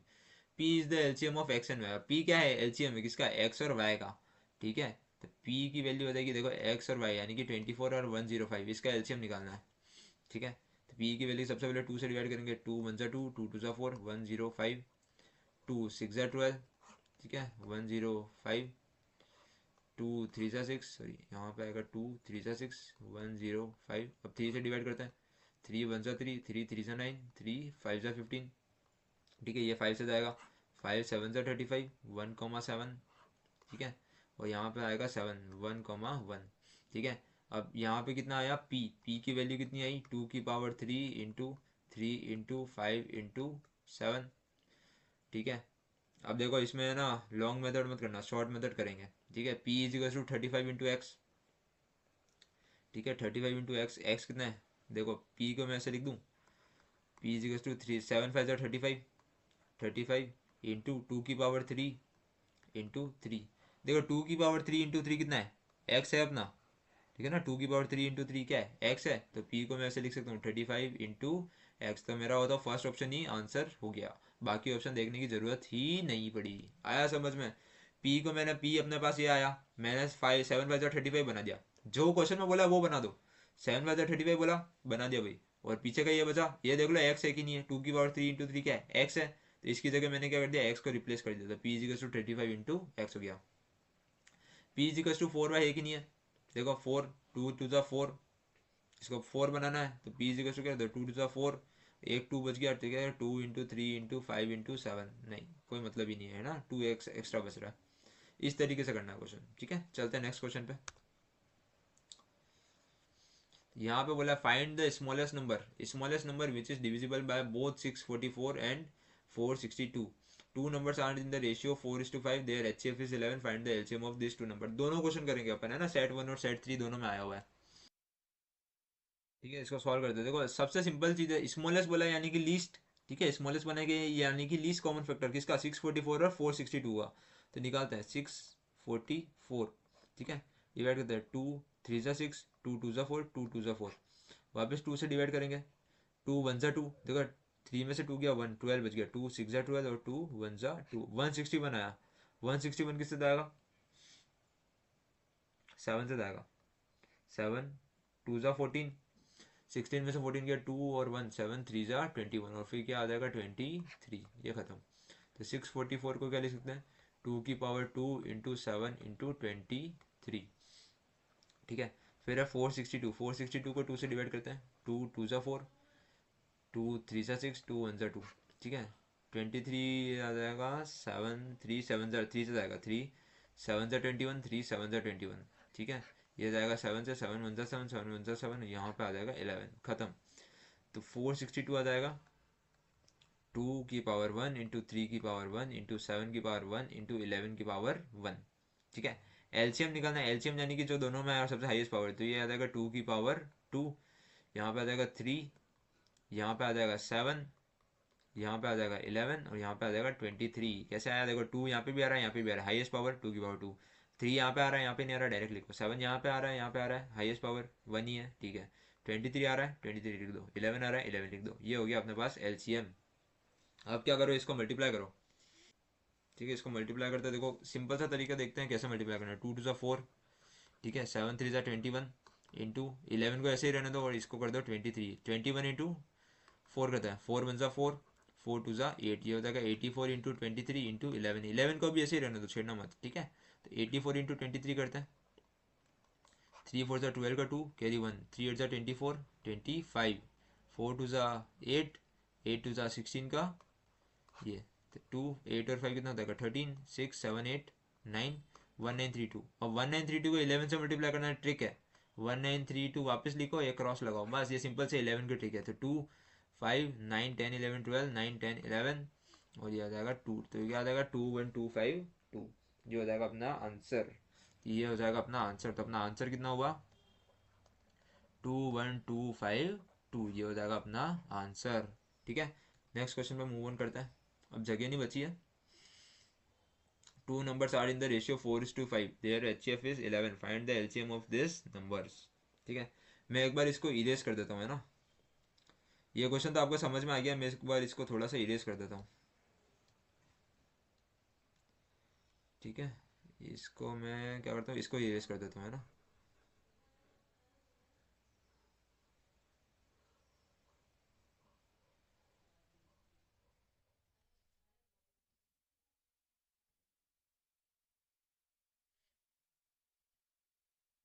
P is the LCM of x and y. P क्या है? एलसीएम है किसका? एक्स और वाई का। ठीक है, तो पी की वैल्यू हो जाएगी, देखो एक्स और वाई यानी कि 24 और 105, इसका एलसीएम निकालना है। ठीक है, तो पी की वैल्यू सबसे पहले 2 से डिवाइड करेंगे। 2 1 ज़ा 2, 2 2 ज़ा 4, 105। 2 6 ज़ा 12। ठीक है, 105। 2 3 ज़ा 6, सॉरी यहाँ पे आएगा 2 3 ज़ा 6, 105। अब 3 से डिवाइड करते हैं। 3 1 ज़ा 3, 3 3 ज़ा 9, 3 5 ज़ा 15। ठीक है, ये 5 से जाएगा। 5 7 ज़ा 35, 1,7। ठीक है, और यहाँ पे आएगा 7, 1,1। ठीक है, अब यहाँ पे कितना आया? पी। पी की वैल्यू कितनी आई? 2 की पावर 3 इंटू 3 इंटू 5 इंटू 7। ठीक है, अब देखो इसमें है ना, लॉन्ग मेथड मत करना, शॉर्ट मेथड करेंगे। ठीक है, p is equal to 35 into x. ठीक है, 35 इंटू एक्स। एक्स कितना है? देखो पी को मैं ऐसे लिख दूँ, p is equal to 3 7 5 35, 35 into 2 की पावर 3 इंटू 3। देखो 2 की पावर 3 इंटू 3 कितना है? एक्स है अपना। ठीक है ना, 2 की पावर 3 इंटू 3 क्या है? एक्स है। तो पी को मैं ऐसे लिख सकता हूँ 35 इंटू एक्स। तो मेरा होता फर्स्ट ऑप्शन ही आंसर हो गया, बाकी ऑप्शन देखने की जरूरत ही नहीं पड़ी। आया समझ में? पी को मैंने, पी अपने पास ये आया, मैंने 5 7 बाई 35 बना दिया। जो क्वेश्चन में बोला वो बना दो। 7 बाई 35 बोला, बना दिया भाई। और पीछे का ये बचा, ये देख लो एक्स है कि नहीं है। 2 की पावर 3 इंटू 3 क्या है? एक्स है। तो इसकी जगह मैंने क्या कर दिया? एक्स को रिप्लेस कर दिया। तो p is equals to 35 into x हो गया। पी इजिकल्स टू 4 बाई है कि नहीं है? देखो 4, 2 टू ज़ा 4, इसको 4 बनाना है। तो पी इजिकल्स टू क्या? 2 टू ज़ा 4, एक 2 बच गया। ठीक है, 2 इंटू 3 इंटू 5 इंटू 7, नहीं कोई मतलब ही नहीं है ना, 2 एक्स एक्स्ट्रा बच रहा है। इस तरीके से करना है क्वेश्चन। ठीक है, चलते हैं नेक्स्ट क्वेश्चन पे। यहाँ पे बोला find the smallest number which is divisible by both 644 and 462। Two numbers are in the ratio 4:5, their HCF is 11, find the LCM of this two number. दोनों क्वेश्चन करेंगे अपन, है ना, सेट 1 और सेट 3 दोनों में आया हुआ है। ठीक है, इसको सॉल्व करते हैं। देखो सबसे सिंपल चीज़ है, स्मॉलेस्ट बोला यानी कि लीस्ट। ठीक है, स्मॉलेस्ट बनेगा यानी कि लीस्ट कॉमन फैक्टर किसका? 644 और 462 का। तो निकालते हैं 644। ठीक है, डिवाइड करते हैं। 2 3 ज़ा 6, 2 2 ज़ा 4, 2 2 ज़ा 4, वापस 2 से डिवाइड करेंगे। 2 1 ज़ा 2, देखो 3 में से 2 गया 1, 12 बच गया। 2 6 ज़ा 12 और 2 1 ज़ा 2, 161 आया। 161 किससे जाएगा? 7 से जाएगा। 7 2 ज़ा 14, 16 में से 14 गया 2 और 1, 7 3 ज़ा 21 और फिर क्या आ जाएगा? 23। ये खत्म। तो 644 को क्या लिख सकते हैं? टू की पावर 2 इंटू 7 इंटू 23, ठीक है। फिर है 462, 462 को 2 से डिवाइड करते हैं, 2 2 ज़ा 4, 2 3 ज़ा 6, 2 1 ज़ा 2, ठीक है। 23 आ जाएगा, 7 3 7 ज़ा 3 से जाएगा, 3 7 ज़ा 21, 3 7 ज़ा 21, ठीक है। ये जाएगा 7 से, 7 1 ज़ा 7, 7 1 ज़ा 7, यहाँ पे आ जाएगा 11, ख़त्म। तो 462 आ जाएगा 2 की पावर 1 इंटू 3 की पावर 1 इंटू 7 की पावर 1 इंटू 11 की पावर 1, ठीक है। एलसीएम निकालना है, एलसीएम यानी कि जो दोनों में है और सबसे हाईएस्ट पावर, तो ये आ जाएगा 2 की पावर 2, यहाँ पे आ जाएगा 3, यहाँ पे आ जाएगा 7, यहाँ पे आ जाएगा 11 और यहाँ पे आ जाएगा 23। कैसे आया देखो, 2 यहाँ पे भी आ रहा है, यहाँ पे भी आ रहा है, हाईएस्ट पावर 2 की पावर 2, 3 यहाँ पे आ रहा है, यहाँ पे नहीं आ रहा, डायरेक्ट लिखो। 7 यहाँ पे आ रहा है, यहाँ पे आ रहा है, हाईएस्ट पावर 1 ही है, ठीक है। 23 आ रहा है, 23 लिख दो, 11 आ रहा है, 11 लिख दो। ये हो गया अपने पास एलसीएम। अब क्या करो, इसको मल्टीप्लाई करो, ठीक है। इसको मल्टीप्लाई करते हैं, देखो सिंपल सा तरीका देखते हैं कैसे मल्टीप्लाई करना है। 2 2 ज़ा 4, ठीक है। 7 3 ज़ा 21 इंटू 11 को ऐसे ही रहने दो और इसको कर दो 23, 21 इंटू 4 करता है, 4 1 ज़ा 4, 4 2 ज़ा 8, ये हो जाएगा 84 इंटू 23 इंटू 11, 11 को भी ऐसे ही रहने दो, छेड़ना मत, ठीक है। तो 84 इंटू 23 करते हैं, 3 4 ज़ा 12 का 2 कैरी 1, 3 8 ज़ा 24, 25, 4 2 ज़ा 8, 8 2 ज़ा 16 का ये, तो 2 8 और 5 कितना होता है, 13 6 7 8 9 1932। और 1932 को 11 से मल्टीप्लाई करना ट्रिक है, 1932 वापस लिखो, एक क्रॉस लगाओ, बस ये सिंपल से 11 की ट्रिक है। तो 2 5 9 10 11 12 9 10 11, और ये आ जाएगा 2, तो ये आ जाएगा 2 1 2 5 2, ये हो जाएगा अपना आंसर, ये हो जाएगा अपना आंसर। तो अपना आंसर कितना हुआ, 2 1 2 5 2, ये हो जाएगा अपना आंसर, ठीक है। नेक्स्ट क्वेश्चन पे मूव ऑन करते हैं, अब जगह नहीं बची है। Two numbers are in the ratio 4:5. Their HCF is 11. Find the LCM of these numbers. ठीक है, मैं एक बार इसको इरेज कर देता हूँ, है ना। ये क्वेश्चन तो आपको समझ में आ गया, मैं एक बार इसको थोड़ा सा इरेज कर देता हूँ, ठीक है। इसको मैं क्या करता हूँ, इसको इरेज कर देता हूँ, है ना।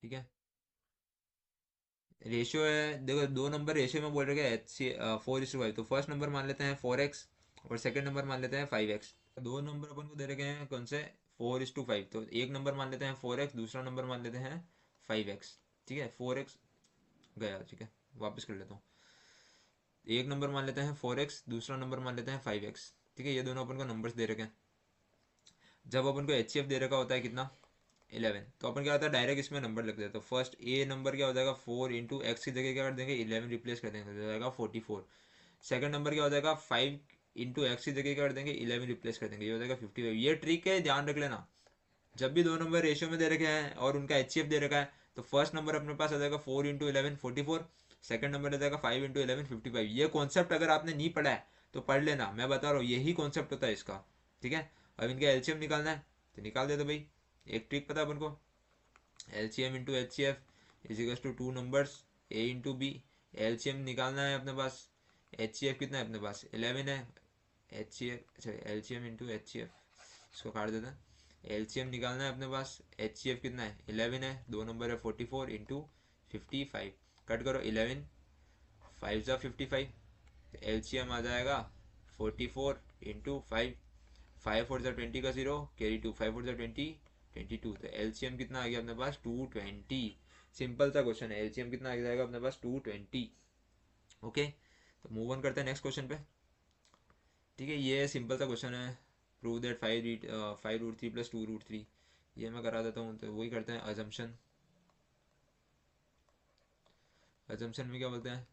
ठीक है, रेशियो है, देखो दो नंबर रेशियो में बोल रहे हैं एच सी 4:5, तो फर्स्ट नंबर मान लेते हैं 4x और सेकंड नंबर मान लेते हैं 5x। दो नंबर अपन को दे रखे हैं कौन से, 4:5, तो एक नंबर मान लेते हैं 4x, दूसरा नंबर मान लेते हैं 5x, ठीक है। 4x गया, ठीक है, वापस कर लेता हूँ। एक नंबर मान लेते हैं 4x, दूसरा नंबर मान लेते हैं 5x, ठीक है। ये दोनों अपन को नंबर्स दे रखे हैं। जब अपन को एच दे रखा होता है कितना, 11, तो अपन क्या होता है, डायरेक्ट इसमें नंबर लग जाता है। तो फर्स्ट ए नंबर क्या हो जाएगा, 4 इंटू एक्स की जगह क्या कर देंगे, 11 रिप्लेस कर देंगे, तो हो जाएगा 44। सेकंड नंबर क्या हो जाएगा, 5 इंटू एक्स की जगह क्या कर देंगे, 11 रिप्लेस कर देंगे, ये हो जाएगा 55। ये ट्रिक है, ध्यान रख लेना। जब भी दो नंबर रेशियो में दे रखे हैं और उनका एच दे रखा है, तो फर्स्ट नंबर अपने पास आ जाएगा 4 इंटू 11 44, सेकंड नंबर आ जाएगा 5 इंटू 11 55। ये कॉन्सेप्ट अगर आपने नहीं पढ़ा है तो पढ़ लेना, मैं बता रहा हूँ यही कॉन्सेप्ट होता है इसका, ठीक है। अब इनका एलसीएम निकालना है, तो निकाल दे दो भाई। एक ट्रिक पता है अपन को, LCM into H C F इजिकल्स to two numbers a into b. LCM निकालना है अपने पास, एच सी एफ कितना है अपने पास, 11 है। एच सी एफ, अच्छा LCM into H C F, इसको काट देते हैं। एलसीएम निकालना है अपने पास, एच सी एफ कितना है, 11 है, दो नंबर है 44 इंटू 55, कट करो 11 5 ज़ा 55, एलसीएम आ जाएगा 44 इंटू 5, 5 4 ज़ा 20 का 0 कैरी 2, 5 4 ज़ा 20 22, तो एलसीएम कितना आ गया अपने पास, 220। सिंपल सा क्वेश्चन है, एलसीएम कितना आ जाएगा अपने पास, 220। ओके, तो मूव ऑन करते हैं नेक्स्ट क्वेश्चन पे, ठीक है। ये सिंपल सा क्वेश्चन है, प्रूव दैट 5√3 प्लस 2√3, ये मैं करा देता हूँ। तो वही करते हैं, अजम्पशन। अजम्पशन में क्या बोलते हैं,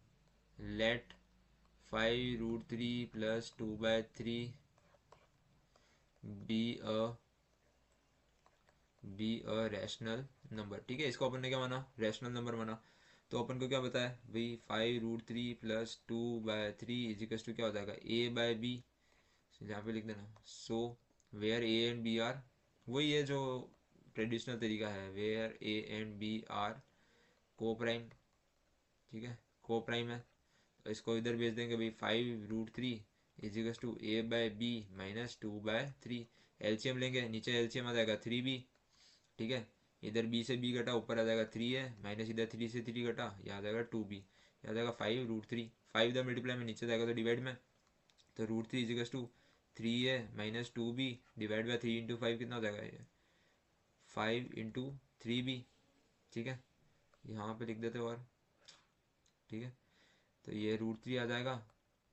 let 5√3 plus 2/3 be a rational number, ठीक है। इसको अपन ने क्या माना, रैशनल नंबर माना। तो अपन को क्या बताया भाई, 5√3 प्लस 2/3 इजिकल्स टू क्या हो जाएगा, a/b, यहाँ पे लिख देना। So where A and B are, वही है जो ट्रेडिशनल तरीका है, where A and B are coprime, ठीक है, को प्राइम है। तो इसको इधर भेज देंगे भाई, 5√3 equals to a/b minus 2/3। LCM लेंगे, नीचे एलसीएम आ जाएगा 3b, ठीक है। इधर b से b घटा, ऊपर आ जाएगा 3 है, माइनस इधर 3 से 3 घटा, यहाँ आ जाएगा 2b, यहाँ आ जाएगा 5√3, 5 इधर मल्टीप्लाई में नीचे जाएगा तो डिवाइड में, तो √3 इजिकल्स टू 3 है minus 2b divide by 3 into 5 कितना हो जाएगा ये 5 इंटू 3b, ठीक है। यहाँ पे लिख देते और, ठीक है, तो ये √3 आ जाएगा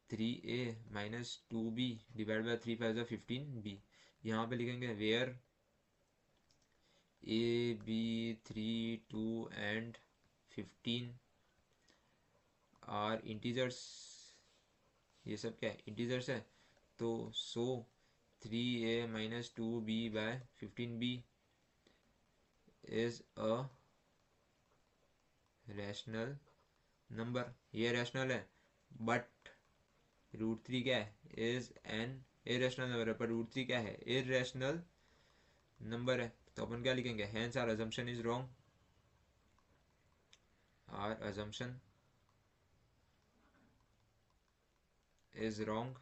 3a minus 2b divide by 3 5 15b। यहाँ पे लिखेंगे where a b 3 2 and 15 are integers, ये सब क्या है इंटीजर्स है, तो so 3a minus 2b by 15b is a rational number, ये रैशनल है, बट √3 क्या है इज एन इरेशनल नंबर है, पर √3 क्या है इरेशनल नंबर है, तो अपन क्या लिखेंगे hence our assumption is wrong, our assumption is wrong,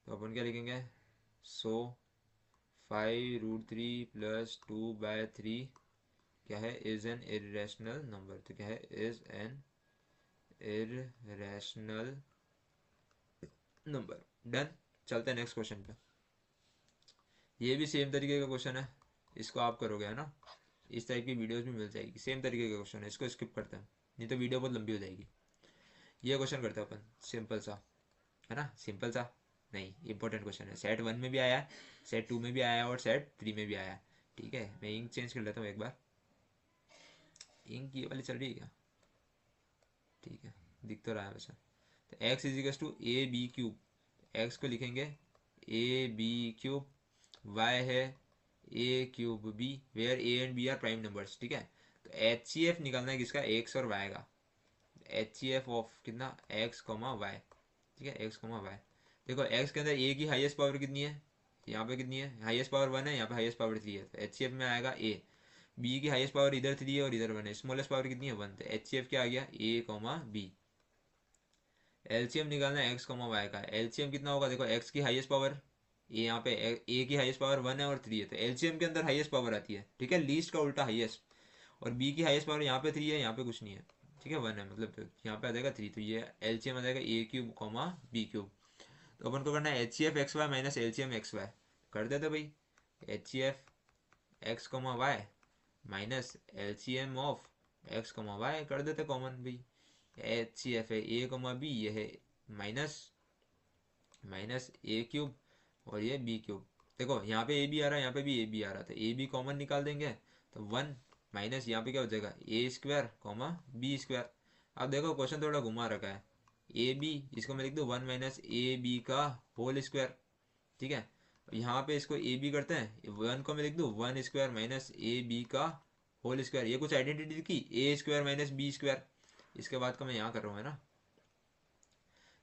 तो अपन क्या लिखेंगे सो 5√3 प्लस 2/3 क्या है इज एन इरेशनल नंबर, तो क्या है is an irrational number. Done, चलते हैं नेक्स्ट क्वेश्चन पे। ये भी सेम तरीके का क्वेश्चन है, इसको आप करोगे है ना, इस टाइप की वीडियोस भी मिल जाएगी, सेम तरीके का क्वेश्चन है, इसको स्किप करते हैं नहीं तो वीडियो बहुत लंबी हो जाएगी। ये क्वेश्चन करते हैं अपन सिंपल सा, है ना, सिंपल सा नहीं, इंपॉर्टेंट क्वेश्चन है, सेट 1 में भी आया है, सेट 2 में भी आया है और सेट 3 में भी आया है, ठीक है। मैं इंक चेंज कर लेता हूँ एक बार, इंक ये वाली चल रही है क्या, ठीक है, दिख तो रहा है वैसे। तो X equals to A B cube, X को लिखेंगे ए बी क्यूब, वाई है A cube B, where A and B are prime numbers, ठीक है। तो एच सी एफ निकालना है किसका, एक्स और वाई का, एच सी एफ ऑफ कितना एक्स कॉमा वाई, ठीक है, एक्स कॉमा वाई। देखो एक्स के अंदर ए की हाईएस्ट पावर कितनी है, यहाँ पे कितनी है हाईएस्ट पावर 1 है, यहाँ पे हाईएस्ट पावर 3 है, तो एच सी एफ में आएगा ए। बी की हाईएस्ट पावर इधर 3 है और इधर 1 है, स्मॉलेस्ट पावर कितनी है 1, तो एच सी एफ क्या आ गया ए कॉमा बी। एलसीएम निकालना है एक्स कॉमा वाई का, एलसीएम कितना होगा, देखो एक्स की हाईएस्ट पावर ए, यहाँ पे ए की हाईएस्ट पावर 1 है और 3 है, तो एलसीएम के अंदर हाईएस्ट पावर आती है, ठीक है, लीस्ट का उल्टा हाईएस्ट, और बी की हाईएस्ट पावर यहाँ पे 3 है, यहाँ पे कुछ नहीं है, ठीक है 1 है, मतलब तो यहाँ पे आ जाएगा 3, तो ये एलसीएम आ जाएगा a cube comma b cube. तो अपन को करना है H C F x y minus LCM x y, कर देते भाई, H C F x comma y minus LCM of x comma y कर देते कॉमन भाई, एच सी एफ है ए कॉमा बी, ये है माइनस माइनस ए क्यूब और ये बी क्यूब। देखो यहाँ पे ए बी आ रहा है, यहाँ पे भी ए बी आ रहा था, ए बी कॉमन निकाल देंगे तो 1 माइनस यहाँ पे क्या हो जाएगा ए स्क्वायर कॉमा बी स्क्वायर। अब देखो क्वेश्चन थोड़ा घुमा रखा है, ए बी इसको मैं लिख दूँ 1 माइनस ए बी का होल स्क्वायर, ठीक है। यहाँ पे इसको ए बी करते हैं, 1 को मैं लिख दूँ 1 स्क्वायर माइनस ए बी का होल स्क्वायर, ये कुछ आइडेंटिटी की ए स्क्वायर माइनस बी स्क्वायर, इसके बाद का मैं यहाँ कर रहा हूँ है ना,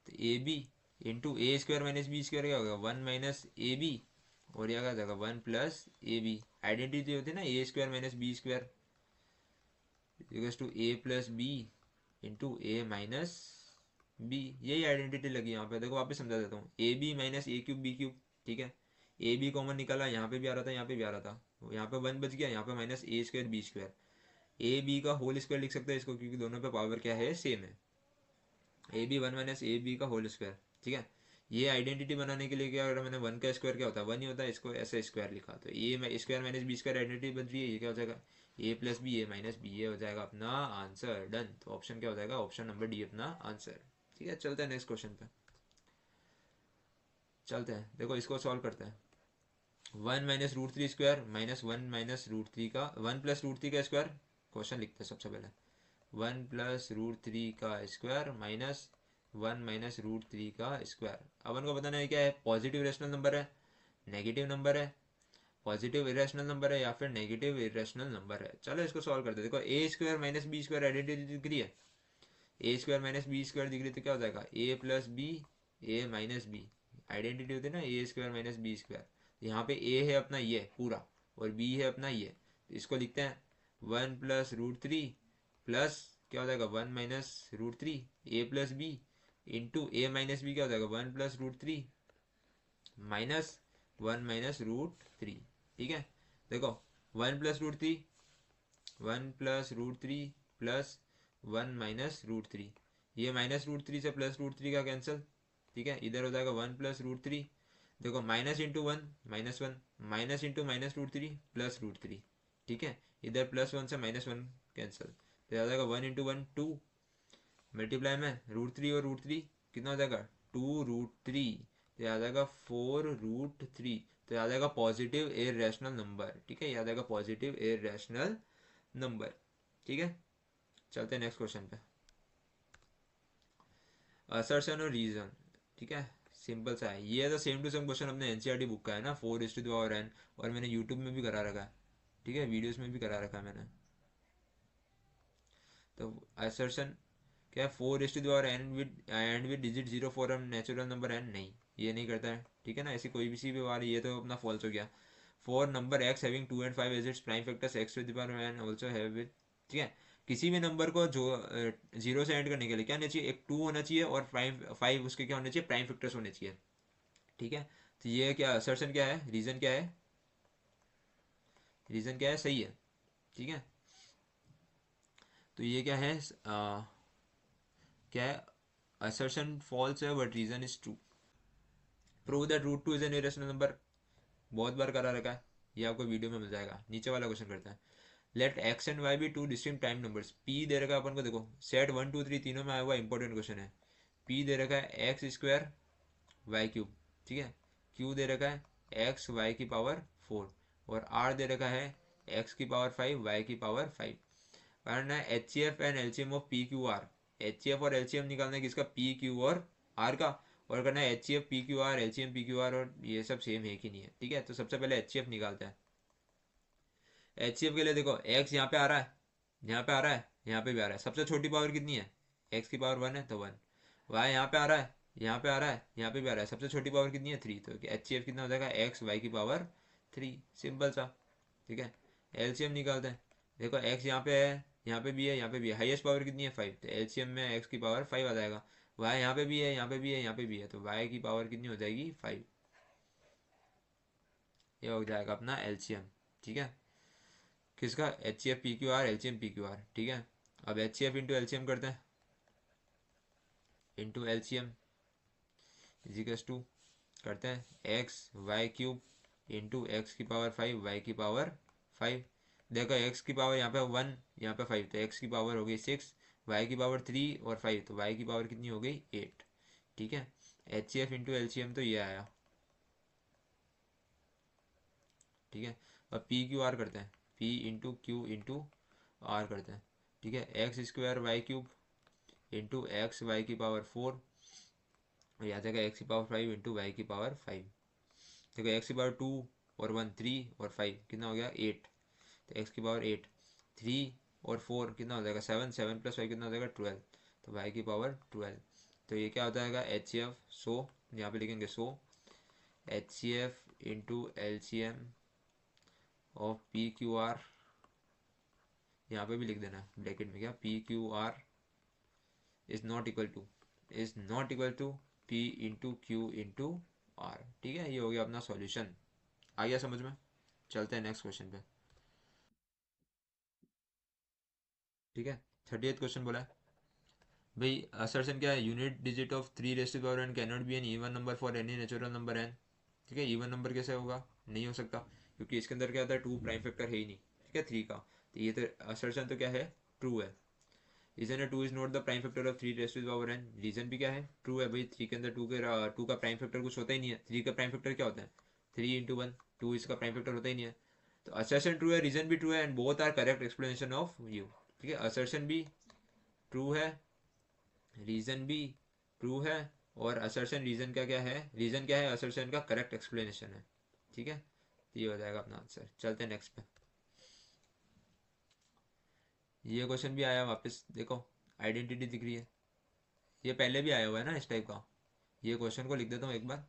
तो a b into a square minus B square क्या होगा 1 माइनस ए बी, और यह क्या जाएगा 1 प्लस ए बी, आइडेंटिटी होती है ना A square minus B square equals to A plus B into A minus B, यही आइडेंटिटी लगी यहाँ पे। देखो वापस समझा देता हूँ, A B minus A cube B cube, ठीक है, ए बी कॉमन निकाला, यहाँ पे भी आ रहा था यहाँ पे भी आ रहा था, यहाँ पे 1 बच गया, यहाँ पे minus a square b square, a b का होल स्क्वायर लिख सकते हैं इसको, क्योंकि दोनों पे पावर क्या है सेम है, a b 1 minus a b का होल स्क्वायर, ठीक है। ये आइडेंटिटी बनाने के लिए क्या करा मैंने, 1 का स्क्वायर क्या होता है 1 ही होता है, इसको ऐसे स्क्वायर लिखा, तो A square minus B square identity बन रही है, ये क्या हो जाएगा A plus B A minus B, ये हो जाएगा अपना आंसर। डन, तो ऑप्शन क्या हो जाएगा ऑप्शन नंबर डी अपना आंसर, ठीक है। चलते हैं नेक्स्ट क्वेश्चन पे, चलते हैं, देखो इसको सॉल्व करते हैं। 1 माइनस √3 स्क्वायर माइनस 1 माइनस √3 का 1 प्लस √3 का स्क्वायर, क्वेश्चन लिखते हैं सबसे पहले, 1 प्लस √3 का स्क्वायर माइनस 1 माइनस √3 का स्क्वायर। अब उनको बताना है क्या है, पॉजिटिव इरेशनल नंबर है, नेगेटिव नंबर है, पॉजिटिव इरेशनल नंबर है या फिर नेगेटिव इरेशनल नंबर है। चलो इसको सॉल्व करते हैं। देखो A square minus B square identity दिख रही है, A square minus B square दिख रही है, तो क्या हो जाएगा A plus B A minus B, identity होती है ना A square minus B square. यहाँ पे ए है अपना ये पूरा और बी है अपना ये, तो इसको लिखते हैं 1 प्लस √3 प्लस क्या हो जाएगा 1 minus √3 A plus B into A minus B क्या हो जाएगा 1 प्लस √3 माइनस 1 - √3, ठीक है। देखो 1 + √3, 1 + √3 प्लस 1 - √3, ये -√3 से +√3 का कैंसिल, ठीक है। इधर हो जाएगा 1 + √3, देखो minus into one -1, minus into -√3 +√3, ठीक है। इधर +1 से -1 कैंसिल, तो आ जाएगा 1 × 1 2, मल्टीप्लाई में √3 और √3 कितना हो जाएगा 2√3, तो आ जाएगा 4√3, तो आ जाएगा पॉजिटिव इरेशनल नंबर, ठीक है। याद आएगा पॉजिटिव इरेशनल नंबर, ठीक है। चलते हैं नेक्स्ट क्वेश्चन पे। असर्शन और रीजन, ठीक है, सिंपल सा है ये। तो सेम टू सेम क्वेश्चन अपने एनसीईआरटी बुक का है ना, 4:2 और मैंने यूट्यूब में भी करा रखा है, ठीक है, वीडियोस में भी करा रखा है मैंने। तो असर्शन क्या है, 4:2 with digit 0 for m natural number n, नहीं ये नहीं करता है, ठीक है ना। ऐसी कोई भी सी भी बार, ये तो अपना फॉल्स हो गया। For number x having 2 and 5 as its prime factors x⁴n also have with, ठीक है। किसी भी नंबर को जो जीरो से एंड करने के लिए क्या होना चाहिए, एक 2 होना चाहिए और प्राइम 5 उसके क्या होने चाहिए, प्राइम फैक्टर्स होने चाहिए, ठीक है। तो ये क्या असर्शन क्या है, रीजन क्या है, रीजन क्या है, सही है, ठीक है। तो ये क्या है, क्या है, असर्शन फॉल्स है but reason is true. Prove that √2 is an irrational number, बहुत बार करा रखा है, ये आपको वीडियो में मिल जाएगा। नीचे वाला क्वेश्चन करते हैं। Let x and y be two distinct टाइम नंबर्स, p दे रखा है अपन को, देखो सेट 1 2 3 तीनों में आया हुआ इंपॉर्टेंट क्वेश्चन है। p दे रखा है x² y³ ठीक है। q दे रखा है x y⁴ और r दे रखा है x⁵ y⁵ करना है H F and LCM of P q are. H F और एलसीएम निकालना है किसका, पी क्यू और आर का, और करना है H F p q r LCM p q are, और ये सब सेम है कि नहीं है, ठीक है। तो सबसे पहले एच एफ निकालते हैं। एच सी एफ के लिए देखो एक्स यहाँ पे आ रहा है, यहाँ पे आ रहा है, यहाँ पे भी आ रहा है। सबसे छोटी पावर कितनी है, x⁴ 1 है तो 1। वाई यहाँ पे आ रहा है, यहाँ पे आ रहा है, यहाँ पे भी आ रहा है। सबसे छोटी पावर कितनी है 3, तो एच सी एफ कितना हो जाएगा x y⁴ 3, सिंपल सा, ठीक है। एलसीएम निकालते हैं। देखो x यहाँ पे है, यहाँ पे भी है, यहाँ पे भी है। हाईएस्ट पावर कितनी है 5, तो एलसीएम में x⁵ आ जाएगा। वाई यहाँ पे भी है, यहाँ पे भी है, यहाँ पे भी है, तो वाई की पावर कितनी हो जाएगी 5, ये हो जाएगा अपना एलसीएम, ठीक है। किसका, H C F p q r LCM p q r, ठीक है। अब H C F into LCM करते हैं, इंटू एलसीएम इजिकल्स टू करते हैं x y³ into x⁵ y⁵5। देखो x की पावर यहाँ पे 1, यहाँ पे 5, तो x की पावर हो गई 6, y⁵3 और 5, तो y की पावर कितनी हो गई 8, ठीक है। H C F into LCM तो ये आया, ठीक है। अब पी क्यू आर करते हैं, p into q into r करते हैं, ठीक है। x² y³ इंटू x⁵4 और यहाँ जाएगा x⁵5 इंटू y⁵5। देखो x⁵2 और 1 3 और 5 कितना हो गया 8, तो x⁵8 3 और 4 कितना हो जाएगा 7, 7 + 5 कितना हो जाएगा 12, तो y⁵12। तो ये क्या हो जाएगा एच सी एफ, सो यहाँ पे लिखेंगे so H C F into L C M of P q r, यहाँ पे भी लिख देना ब्रैकेट में क्या, p q r is not equal to p into q into r, ठीक है। ये हो गया अपना सॉल्यूशन, आ गया समझ में। चलते हैं नेक्स्ट क्वेश्चन पे, ठीक है। 38th क्वेश्चन बोला है भाई, असर्शन क्या है, unit digit of 3⁻n can not be an even number for any natural number n, ठीक है। इवन नंबर कैसे होगा, नहीं हो सकता, क्योंकि इसके अंदर क्या होता है 2 प्राइम फैक्टर है ही नहीं, ठीक है 3 का। तो ये तो असर्शन तो क्या है, ट्रू है। रीजन है 2 is not the prime factor of 3⁻n, reason भी क्या है, ट्रू है भाई। 3 के अंदर 2 का प्राइम फैक्टर कुछ होता ही नहीं है। 3 का प्राइम फैक्टर क्या होता है 3 × 1, 2 इसका प्राइम फैक्टर होता ही नहीं है। तो असर्शन ट्रू है, रीजन भी ट्रू है, and both are correct explanation of you, ठीक है। असर्शन भी ट्रू है, रीजन भी ट्रू है, और असर्शन रीजन का क्या है, रीजन क्या है असर्शन का करेक्ट एक्सप्लेनेशन है, ठीक है। तो ये हो जाएगा अपना आंसर। चलते हैं नेक्स्ट पे। ये क्वेश्चन भी आया वापस, देखो आइडेंटिटी दिख रही है, ये पहले भी आया हुआ है ना इस टाइप का। ये क्वेश्चन को लिख देता हूँ एक बार,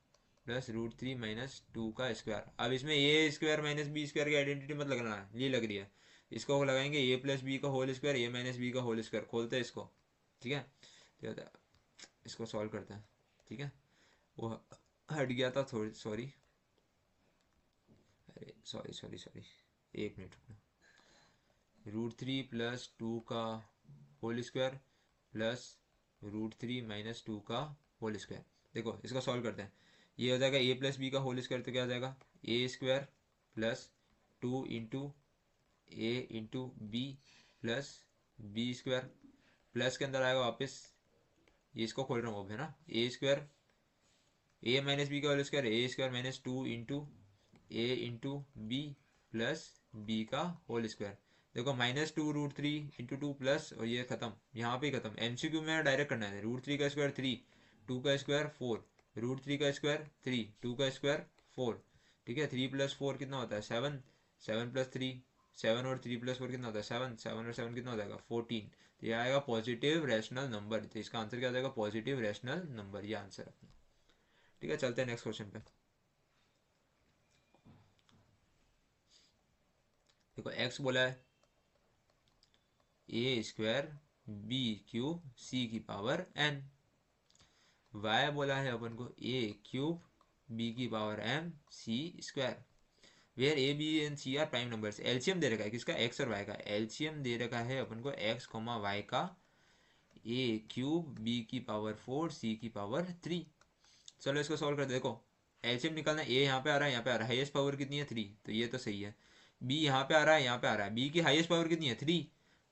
+√3 - 2 का स्क्वायर। अब इसमें ए स्क्वायर माइनस बी स्क्वायर की आइडेंटिटी मत लगना है, ये लग रही है। इसको लगाएंगे a + b का होल स्क्वायर, a - b का होल स्क्वायर, खोलते हैं इसको, ठीक है। तो इसको सॉल्व करते हैं, ठीक है। वो हट गया था थोड़ी, सॉरी, अरे सॉरी सॉरी सॉरी, एक मिनट रुकना। √3 + 2 का होल स्क्वायर प्लस √3 - 2 का होल स्क्वायर। देखो इसको सॉल्व करते हैं। ये हो जाएगा a + b का होल स्क्वायर, तो क्या हो जाएगा a² plus 2 × a × b plus b² plus के अंदर आएगा वापस, ये इसको खोल रहा हूँ अब, है ना, a² a - b का होल स्क्वायर a² - 2 × a × b plus b का होल स्क्वायर। देखो -2 √3 × 2 प्लस, और ये खत्म, यहाँ पे ही खत्म। एमसीक्यू में डायरेक्ट करना है। √3 का स्क्वायर 3, 2 का स्क्वायर 4, √3 का स्क्वायर 3, 2 का स्क्वायर 4, ठीक है। 3 + 4 कितना होता है 7, 7 + 3 7, और 3 + 4 कितना होता है 7, 7 और 7 कितना हो जाएगा 14। तो ये आएगा पॉजिटिव रैशनल नंबर। तो इसका आंसर क्या हो जाएगा पॉजिटिव रैशनल नंबर, ये आंसर अपना। ठीक है, चलते हैं नेक्स्ट क्वेश्चन पे। देखो एक्स बोला है a² b³ c⁴n। y बोला है अपन को a³ b⁴m c²। Where a b and c are prime numbers. LCM दे रखा है किसका, एक्स और वाई का। एलसीएम दे रखा है अपन को x, y का a³ b⁴ c⁴3। चलो इसको सॉल्व करते। देखो एलसीएम निकालना, a यहाँ पे आ रहा है, यहाँ पे आ रहा है, हाईएस्ट पावर कितनी है 3, तो ये तो सही है। b यहाँ पे आ रहा है, यहाँ पे आ रहा है, b की हाईएस्ट पावर कितनी है 3,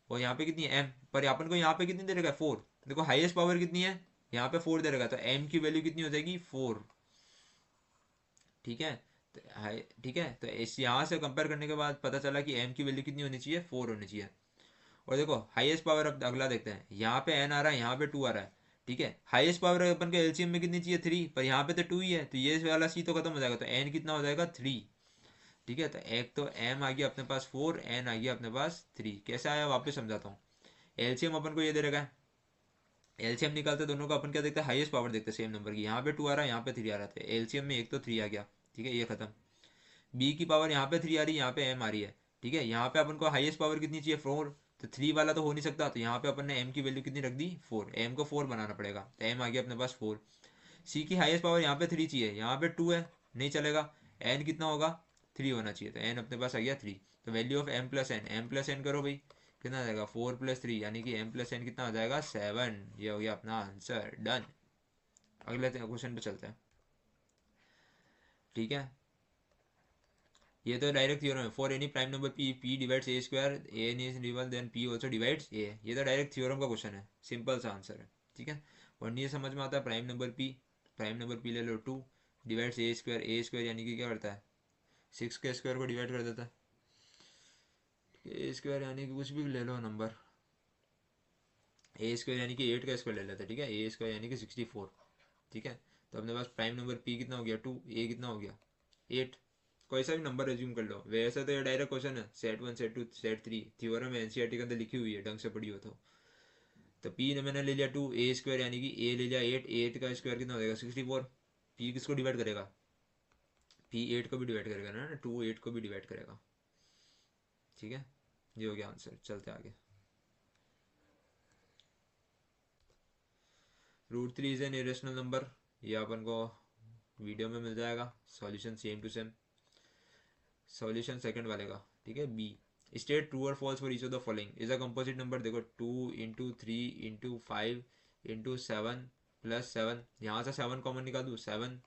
और यहाँ पे कितनी है m, पर अपन को यहाँ पे कितनी दे रखा है 4। देखो हाईएस्ट पावर कितनी है, यहाँ पे 4 दे रखा है, तो m की वैल्यू कितनी हो जाएगी 4। ठीक है, तो ठीक है, तो इस यहाँ से कंपेयर करने के बाद पता चला कि m की वैल्यू कितनी होनी चाहिए 4 होनी चाहिए। और देखो हाईएस्ट पावर, अब अगला देखते हैं। यहाँ पे n आ रहा है, यहाँ पे 2 आ रहा है, ठीक है। हाईएस्ट पावर अपन को एलसीएम में कितनी चाहिए 3, पर यहाँ पे तो 2 ही है, तो ये वाला c तो खत्म हो जाएगा, तो n कितना हो जाएगा 3। ठीक है, तो एक तो m आ गया अपने पास 4, n आ गया अपने पास 3। कैसे आया वापस समझाता हूँ। एलसीएम अपन को ये दे रखा है, एलसीएम निकालते दोनों का अपन क्या देखते हैं, हाईएस्ट पावर देखते हैं सेम नंबर की। यहाँ पे 2 आ रहा है, यहाँ पे 3 आ रहा था, एलसीएम में एक तो 3 आ गया, ठीक है, ये खत्म। b की पावर यहाँ पे 3 आ रही है, यहाँ पे m आ रही है, ठीक है। यहाँ पे अपन को हाईएस्ट पावर कितनी चाहिए 4, तो 3 वाला तो हो नहीं सकता, तो यहाँ पे अपन ने m की वैल्यू कितनी रख दी 4, m को 4 बनाना पड़ेगा, तो m आ गया अपने पास 4। c की हाईएस्ट पावर यहाँ पे 3 चाहिए, यहाँ पे 2 है, नहीं चलेगा, n कितना होगा 3 होना चाहिए, तो n अपने पास आ गया 3। तो वैल्यू ऑफ m+n करो भाई, कितना आ जाएगा 4 + 3, यानी कि m+n कितना आ जाएगा 7। ये हो गया अपना आंसर, डन। अगले क्वेश्चन पे चलते हैं। ठीक है, ये तो डायरेक्ट थ्योरम है। For any prime number p divides a², n is real, then p also divides a। ये तो डायरेक्ट थ्योरम का क्वेश्चन है, सिंपल सा आंसर है। ठीक है, और ये समझ में आता है। प्राइम नंबर p ले लो 2 डिवाइड्स a² यानी कि क्या करता है 6 के स्क्वायर को डिवाइड कर देता है। a² यानी कि कुछ भी ले लो नंबर, a² यानी कि 8 का स्क्वायर ले लेते हैं, ठीक है। a² यानी कि 64, ठीक है। तो अपने पास प्राइम नंबर p कितना हो गया 2, a कितना हो गया 8। कोई सा भी नंबर एज्यूम कर लो, वैसे तो ये डायरेक्ट क्वेश्चन है, सेट 1 सेट 2 सेट 3 थ्योरम में एनसीईआरटी के अंदर लिखी हुई है, ढंग से पढ़ी हो तो p ने मैंने ले लिया 2, a² यानी कि a ले लिया 8, 8 का स्क्वायर कितना हो जाएगा 64। p किसको डिवाइड करेगा, p 8 को भी डिवाइड करेगा ना, 2 8 को भी डिवाइड करेगा। ठीक है, ये हो गया आंसर। चलते आगे। √3 इज एन इरेशनल नंबर, ये अपन को वीडियो में मिल जाएगा। Solution same to same, solution second वाले का, ठीक है। बी, स्टेट ट्रू और false for each of the following is a composite number. देखो 2 × 3 × 5 × 7 + 7, यहाँ से 7 कॉमन निकाल दूँ 7,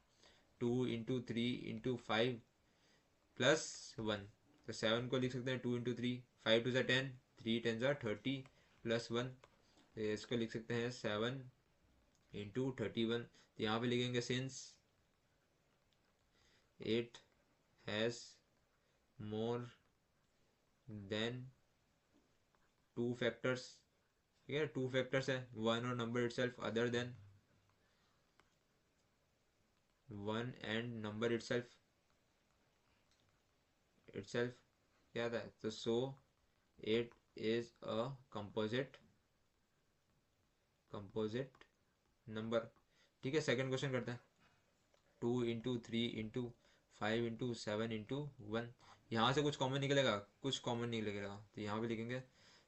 2 × 3 × 5 + 1, तो 7 को लिख सकते हैं 2 × 3, 5 2 10, 3 10 30 +1, तो इसको लिख सकते हैं 7 × 31। तो यहाँ पे लिखेंगे since 8 has more than 2 factors, ठीक है। 2 फैक्टर्स है, 1 और number itself other than 1 and number itself क्या था, तो सो 8 इज अ कंपोजिट नंबर। ठीक है, सेकंड क्वेश्चन करते हैं। 2 × 3 × 5 × 7 × 1, यहाँ से कुछ कॉमन निकलेगा, कुछ कॉमन नहीं निकलेगा, तो यहाँ पे लिखेंगे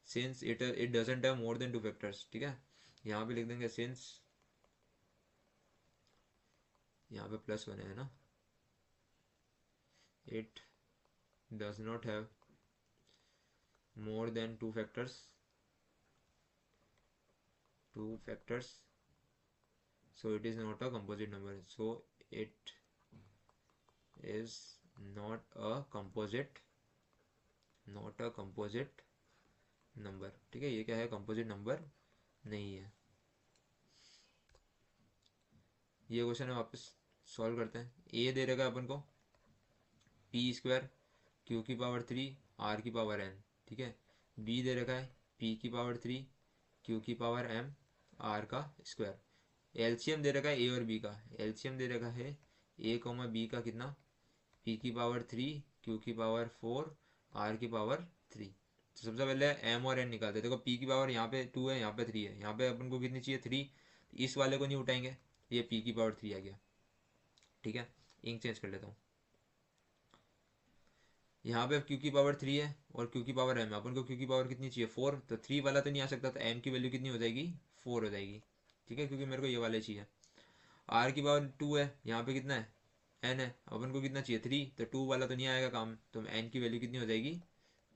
since it doesn't have more than 2 factors, ठीक है। यहाँ पे लिख देंगे सिंस यहाँ पे प्लस वन है ना, it does not have more than two factors, so it is not a composite number, so it is not a composite number। ठीक है, ये क्या है, कंपोजिट नंबर नहीं है। ये क्वेश्चन है, वापस सॉल्व करते हैं। ए दे रखा है अपन को पी स्क्वायर क्यू की पावर 3 आर की पावर एन, ठीक है। बी दे रखा है पी की पावर 3 क्यू की पावर एम आर का स्क्वायर। एलसीएम दे रखा है ए और बी का, एलसीएम दे रखा है ए कॉमा बी का कितना, पी की पावर 3 क्यू की पावर 4 आर की पावर 3। तो सबसे पहले एम और एन निकालते। देखो पी की पावर यहाँ पे 2 है, यहाँ पे 3 है, यहाँ पे अपन को कितनी चाहिए 3, इस वाले को नहीं उठाएंगे, ये पी की पावर 3 आ गया। ठीक है, इंक चेंज कर लेता हूँ। यहाँ पे क्यू की पावर 3 है और क्यू की पावर एम है, अपन को क्यू की पावर कितनी चाहिए 4, तो 3 वाला तो नहीं आ सकता, तो एम की वैल्यू कितनी हो जाएगी 4 हो जाएगी। ठीक है, क्योंकि मेरे को ये वाले चाहिए। आर की पावर 2 है, यहाँ पे कितना है एन है, अपन को कितना चाहिए 3, तो 2 वाला तो नहीं आएगा काम, तो एन की वैल्यू कितनी हो जाएगी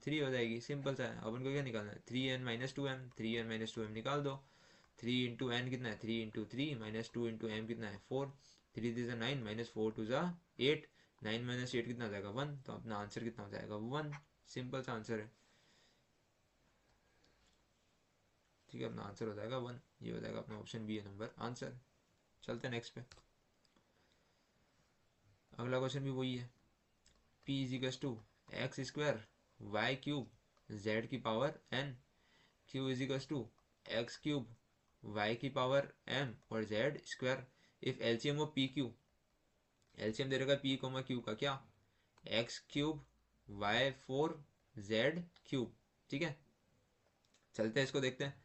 3 हो जाएगी। सिंपल सा है। अपन को क्या निकालना है 3n-2m, 3n-2m निकाल दो। 3 इंटू एन कितना है 3 इंटू 3 माइनस 2 इंटू एम कितना है 4, 3 3 9 माइनस 4 2 8, 9 माइनस 8 कितना हो जाएगा 1, तो अपना आंसर कितना हो जाएगा 1। सिंपल सा आंसर है। ठीक है, अपना आंसर हो जाएगा 1। ये हो जाएगा अपना ऑप्शन बी नंबर आंसर। चलते हैं नेक्स्ट पे। अगला क्वेश्चन भी वही है, p equals to X square Y cube Z की power n, q equals to X cube Y की पावर m और Z square. If LCM of P Q, LCM दे रखा पी कोमा क्यू का क्या, X cube Y 4 Z cube. ठीक है, चलते हैं इसको देखते हैं।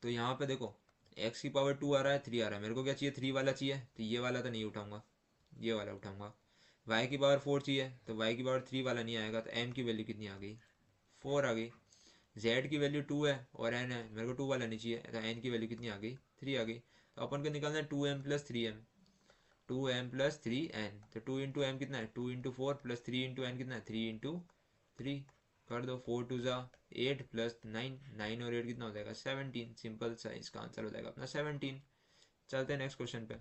तो यहाँ पे देखो x की पावर 2 आ रहा है, 3 आ रहा है, मेरे को क्या चाहिए 3 वाला चाहिए, तो ये वाला तो नहीं उठाऊंगा, ये वाला उठाऊंगा। y की पावर 4 चाहिए, तो y की पावर 3 वाला नहीं आएगा, तो m की वैल्यू कितनी आ गई 4 आ गई। z की वैल्यू 2 है और n है, मेरे को 2 वाला नहीं चाहिए, तो n की वैल्यू कितनी आ गई 3 आ गई। तो अपन को निकालना है 2m plus 3m, 2m plus 3n, तो 2 इंटू एम कितना है 2 इंटू 4 प्लस 3 इंटू एन कितना है 3 इंटू 3 कर दो। 4 2 8 प्लस 9, 9 और 8 कितना हो जाएगा 17। सिंपल सा इसका आंसर हो जाएगा अपना 17। चलते हैं नेक्स्ट क्वेश्चन पे।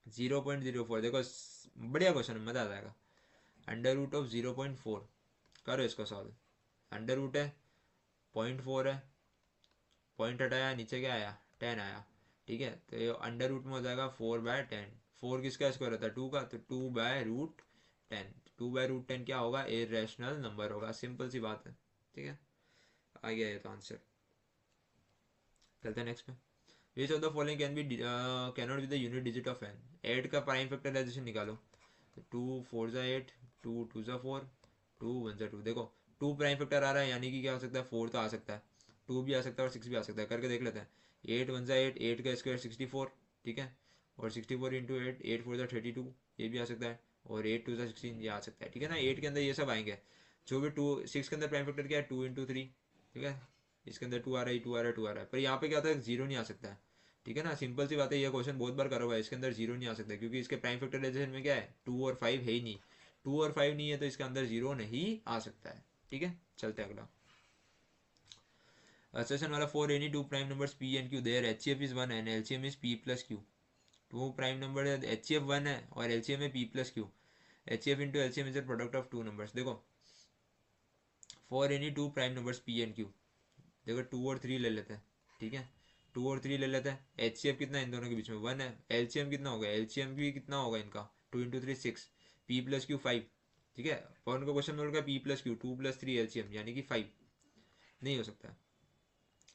0.04, देखो बढ़िया क्वेश्चन है, मजा आ जाएगा। अंडर रूट ऑफ 0.4, करो इसको सॉल्व। अंडर रूट है 0.4 है, पॉइंट हटाया नीचे क्या आया 10 आया। ठीक है, तो ये अंडर रूट में हो जाएगा 4/10। 4 किसका स्क्वायर होता है 2 का, तो 2/√10। 2/√10 क्या होगा इरेशनल नंबर होगा। सिंपल सी बात है। ठीक है, आ गया ये तो आंसर। चलते हैं नेक्स्ट पे। Which of the following can not be the unit digit of n. 8 का प्राइम फैक्टराइजेशन निकालो। 2 4 8, 2 2 4, 2 1 2। देखो 2 प्राइम फैक्टर आ रहा है, यानी कि क्या हो सकता है 4 तो आ सकता है, 2 भी आ सकता है और 6 भी आ सकता है। करके देख लेते हैं। 8 1 8, 8 का स्क्वायर 64। ठीक है, और 64 इंटू 8, 8 4 32, ये भी आ सकता है, और 8 2 16, ये आ सकता है। ठीक है ना, 8 के अंदर ये सब आएंगे। जो भी 2 6 के अंदर प्राइम फैक्टर क्या है 2 इंटू 3। ठीक है, इसके अंदर 2 आ रहा है, 2 आ रहा है, 2 आ रहा है, पर यहाँ पे क्या होता है 0 नहीं आ सकता है। ठीक है ना, सिंपल सी बात है। ये क्वेश्चन बहुत बार करा हुआ है, इसके अंदर 0 नहीं आ सकता क्योंकि इसके प्राइम फैक्टराइजेशन में क्या है 2 और 5 है ही नहीं। 2 और 5 नहीं है तो इसके अंदर 0 नहीं आ सकता है। ठीक है, चलते हैं अगला सेशन वाला। 4 any 2 prime numbers p and q, their HCF is 1 and LCM is p plus q। 2 prime number है, HCF 1 है और LCM है p plus q। HCF into LCM is the product of 2 numbers। देखो 4 any 2 prime numbers p and q, देखो 2 और 3 ले लेते हैं। ठीक है, 2 और 3 ले लेते हैं। HCF कितना है इन दोनों के बीच में 1 है। LCM कितना होगा, LCM भी कितना होगा इनका 2 इंटू 3 6, p प्लस क्यू 5। ठीक है, पर उनको क्वेश्चन में बोल p plus Q 2 plus 3 LCM यानी कि 5, नहीं हो सकता।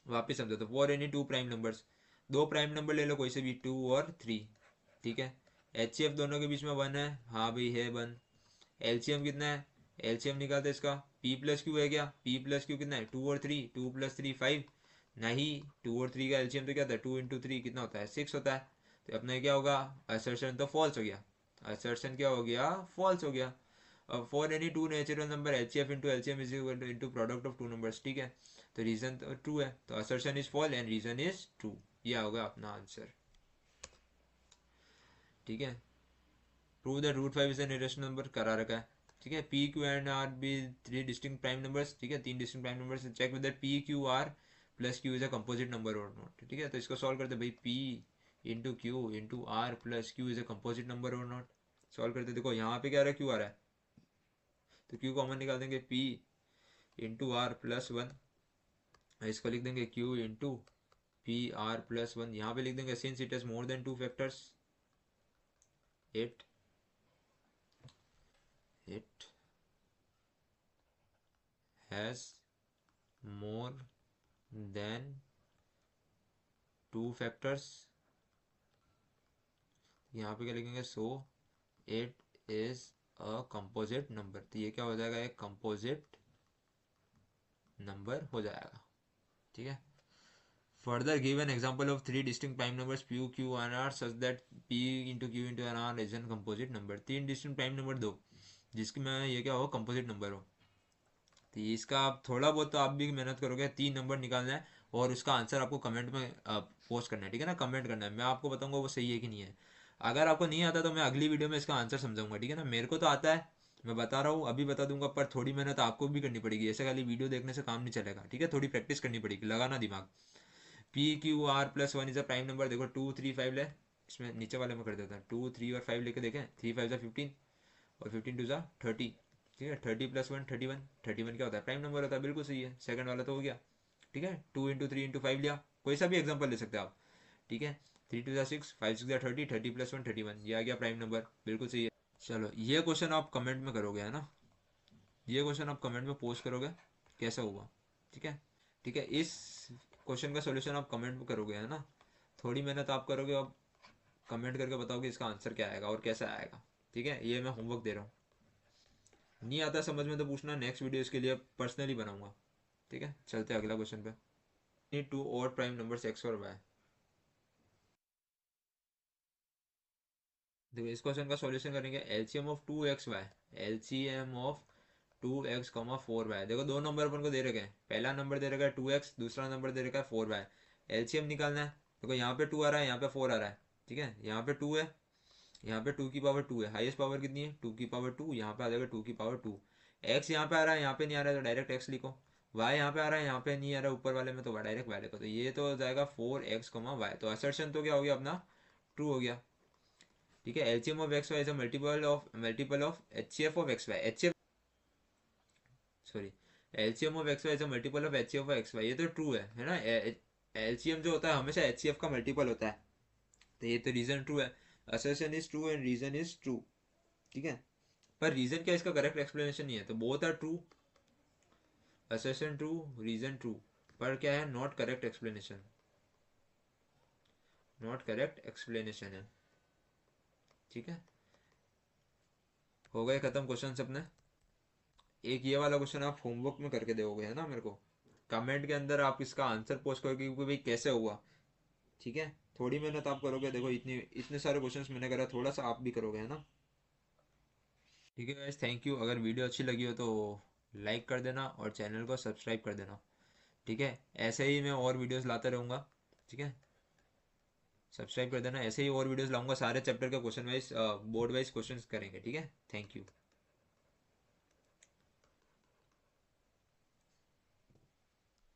वापस समझो तो 4 any 2 prime numbers, 2 prime number ले लो कोई से भी 2 और 3। ठीक है, HCF दोनों के बीच में 1 है, हाँ भाई है 1। LCM कितना है, LCM निकालते इसका p प्लस क्यू है क्या, p प्लस क्यू कितना है 2 और 3, 2 प्लस 3 5, नहीं 2 और 3 का LCM तो क्या होता है 2 इंटू 3 कितना होता है 6 होता है। तो अपना क्या होगा असर्शन तो फॉल्स हो गया, असर्शन क्या हो गया फॉल्स हो गया। अब 4 any 2 natural number HCF into LCM is equal to into product of 2 numbers. ठीक है, तो रीजन तो ट्रू है, तो assertion is false and reason is true. यह होगा अपना आंसर। ठीक है, prove that root 5 is an irrational number करा रखा है, ठीक है। P q and r be three distinct prime numbers, ठीक है, तीन distinct prime numbers, check with that p q r plus q is a composite number और not, ठीक है। तो इसको सॉल्व करते भाई, p into q into r plus q is a composite number और नॉट। सॉल्व करते, देखो यहाँ पे क्या आ रहा है, क्यू आ रहा है, तो क्यू कॉमन निकाल देंगे, p into r plus one, इसको लिख देंगे q into p r plus one, यहाँ पे लिख देंगे since it has more than two factors, it has more than two factors, यहाँ पे क्या लिखेंगे, so it is a composite number, तो ये क्या हो जाएगा, एक कंपोजिट नंबर हो जाएगा, ठीक है। Further give an example of three distinct prime numbers p q and r such that p into q into n r is an composite number, तीन डिस्टिंक्ट प्राइम नंबर दो जिसकी मैं ये क्या हो, कंपोजिट नंबर हो। तो इसका आप थोड़ा बहुत तो आप भी मेहनत करोगे, तीन नंबर निकालना है और उसका आंसर आपको कमेंट में पोस्ट करना है, ठीक है ना, कमेंट करना है, मैं आपको बताऊंगा वो सही है कि नहीं है। अगर आपको नहीं आता तो मैं अगली वीडियो में इसका आंसर समझाऊंगा, ठीक है ना। मेरे को तो आता है, मैं बता रहा हूँ, अभी बता दूंगा, पर थोड़ी मेहनत आपको भी करनी पड़ेगी, ऐसे खाली वीडियो देखने से काम नहीं चलेगा, ठीक है, थोड़ी प्रैक्टिस करनी पड़ेगी, लगाना दिमाग। P q r plus one is a prime number, देखो टू थ्री फाइव ले, इसमें नीचे वाले में कर देता है, टू थ्री और फाइव लेके देखें, थ्री फाइव ज़ा 15 और 15 टू ज़ा 30, ठीक है, 30 प्लस वन 31, 31 क्या होता है, प्राइम नंबर होता है, बिल्कुल सही है, सेकंड वाला तो हो गया, ठीक है। Two into three into five लिया, कोई सा भी एग्जाम्पल ले सकते हैं आप, ठीक है। थ्री टू ज़ा सिक्स, फाइव सिक्स ज़ा 30, 30 प्लस वन 31, ये आ गया प्राइम नंबर, बिल्कुल सही है। चलो ये क्वेश्चन आप कमेंट में करोगे, है ना, ये क्वेश्चन आप कमेंट में पोस्ट करोगे कैसा हुआ, ठीक है, ठीक है। इस क्वेश्चन का सोल्यूशन आप कमेंट में करोगे, है ना, थोड़ी मेहनत आप करोगे, आप कमेंट करके बताओगे इसका आंसर क्या आएगा और कैसा आएगा, ठीक है, ये मैं होमवर्क दे रहा हूँ। नहीं आता समझ में तो पूछना, नेक्स्ट वीडियो इसके लिए पर्सनली बनाऊंगा, ठीक है। चलते हैं अगला क्वेश्चन पे। नीड टू और प्राइम नंबर्स एक्स और वाई, देखो इस क्वेश्चन का सॉल्यूशन करेंगे, LCM of two x y, LCM of two x comma four y, देखो दो नंबर अपन को दे रखे हैं, पहला नंबर दे रखा है टू एक्स, दूसरा नंबर दे रखा है फोर वाई, एलसीएम निकालना है। देखो यहाँ पे टू आ रहा है, यहाँ पे फोर आ रहा है, ठीक है, यहाँ पे टू है, यहाँ पे टू की पावर टू है, हाईएस्ट पावर कितनी है, टू की पावर टू, यहाँ पे आ जाएगा टू की पावर टू। एक्स यहाँ पे आ रहा है, यहाँ पे नहीं आ रहा है, तो डायरेक्ट एक्स लिखो। वाई यहाँ पे आ रहा है, यहाँ पे नहीं आ रहा है ऊपर वाले में, तो डायरेक्ट वाई लिखो, तो ये तो हो जाएगा फोर एक्स कॉमा वाई, तो असर्शन तो क्या हो गया अपना, ट्रू हो गया, ठीक है। LCM of X Y is a multiple of HCF of X Y, HCF sorry, LCM of X Y is a multiple of HCF of X Y, ये तो ट्रू है ना। एलसीएम जो होता है हमेशा एचसीएफ का मल्टीपल होता है, तो ये तो रीजन ट्रू है, assertion is true and reason is true, ठीक है। पर रीजन क्या इसका करेक्ट एक्सप्लेनेशन नहीं है, तो both are true, assertion true, reason true, पर क्या है, not correct explanation, not correct explanation है, ठीक है। हो गए खत्म क्वेश्चन अपने। एक ये वाला क्वेश्चन आप होमवर्क में करके दोगे, है ना, मेरे को कमेंट के अंदर आप इसका आंसर पोस्ट करोगे कि भाई कैसे हुआ, ठीक है। थोड़ी मेहनत आप करोगे, देखो इतनी इतने सारे क्वेश्चंस मैंने करा, थोड़ा सा आप भी करोगे, है ना, ठीक है गाइस, थैंक यू। अगर वीडियो अच्छी लगी हो तो लाइक कर देना और चैनल को सब्सक्राइब कर देना, ठीक है। ऐसे ही मैं और वीडियोस लाता रहूँगा, ठीक है, सब्सक्राइब कर देना, ऐसे ही और वीडियोस लाऊंगा, सारे चैप्टर के question wise board wise questions करेंगे, ठीक है। Thank you.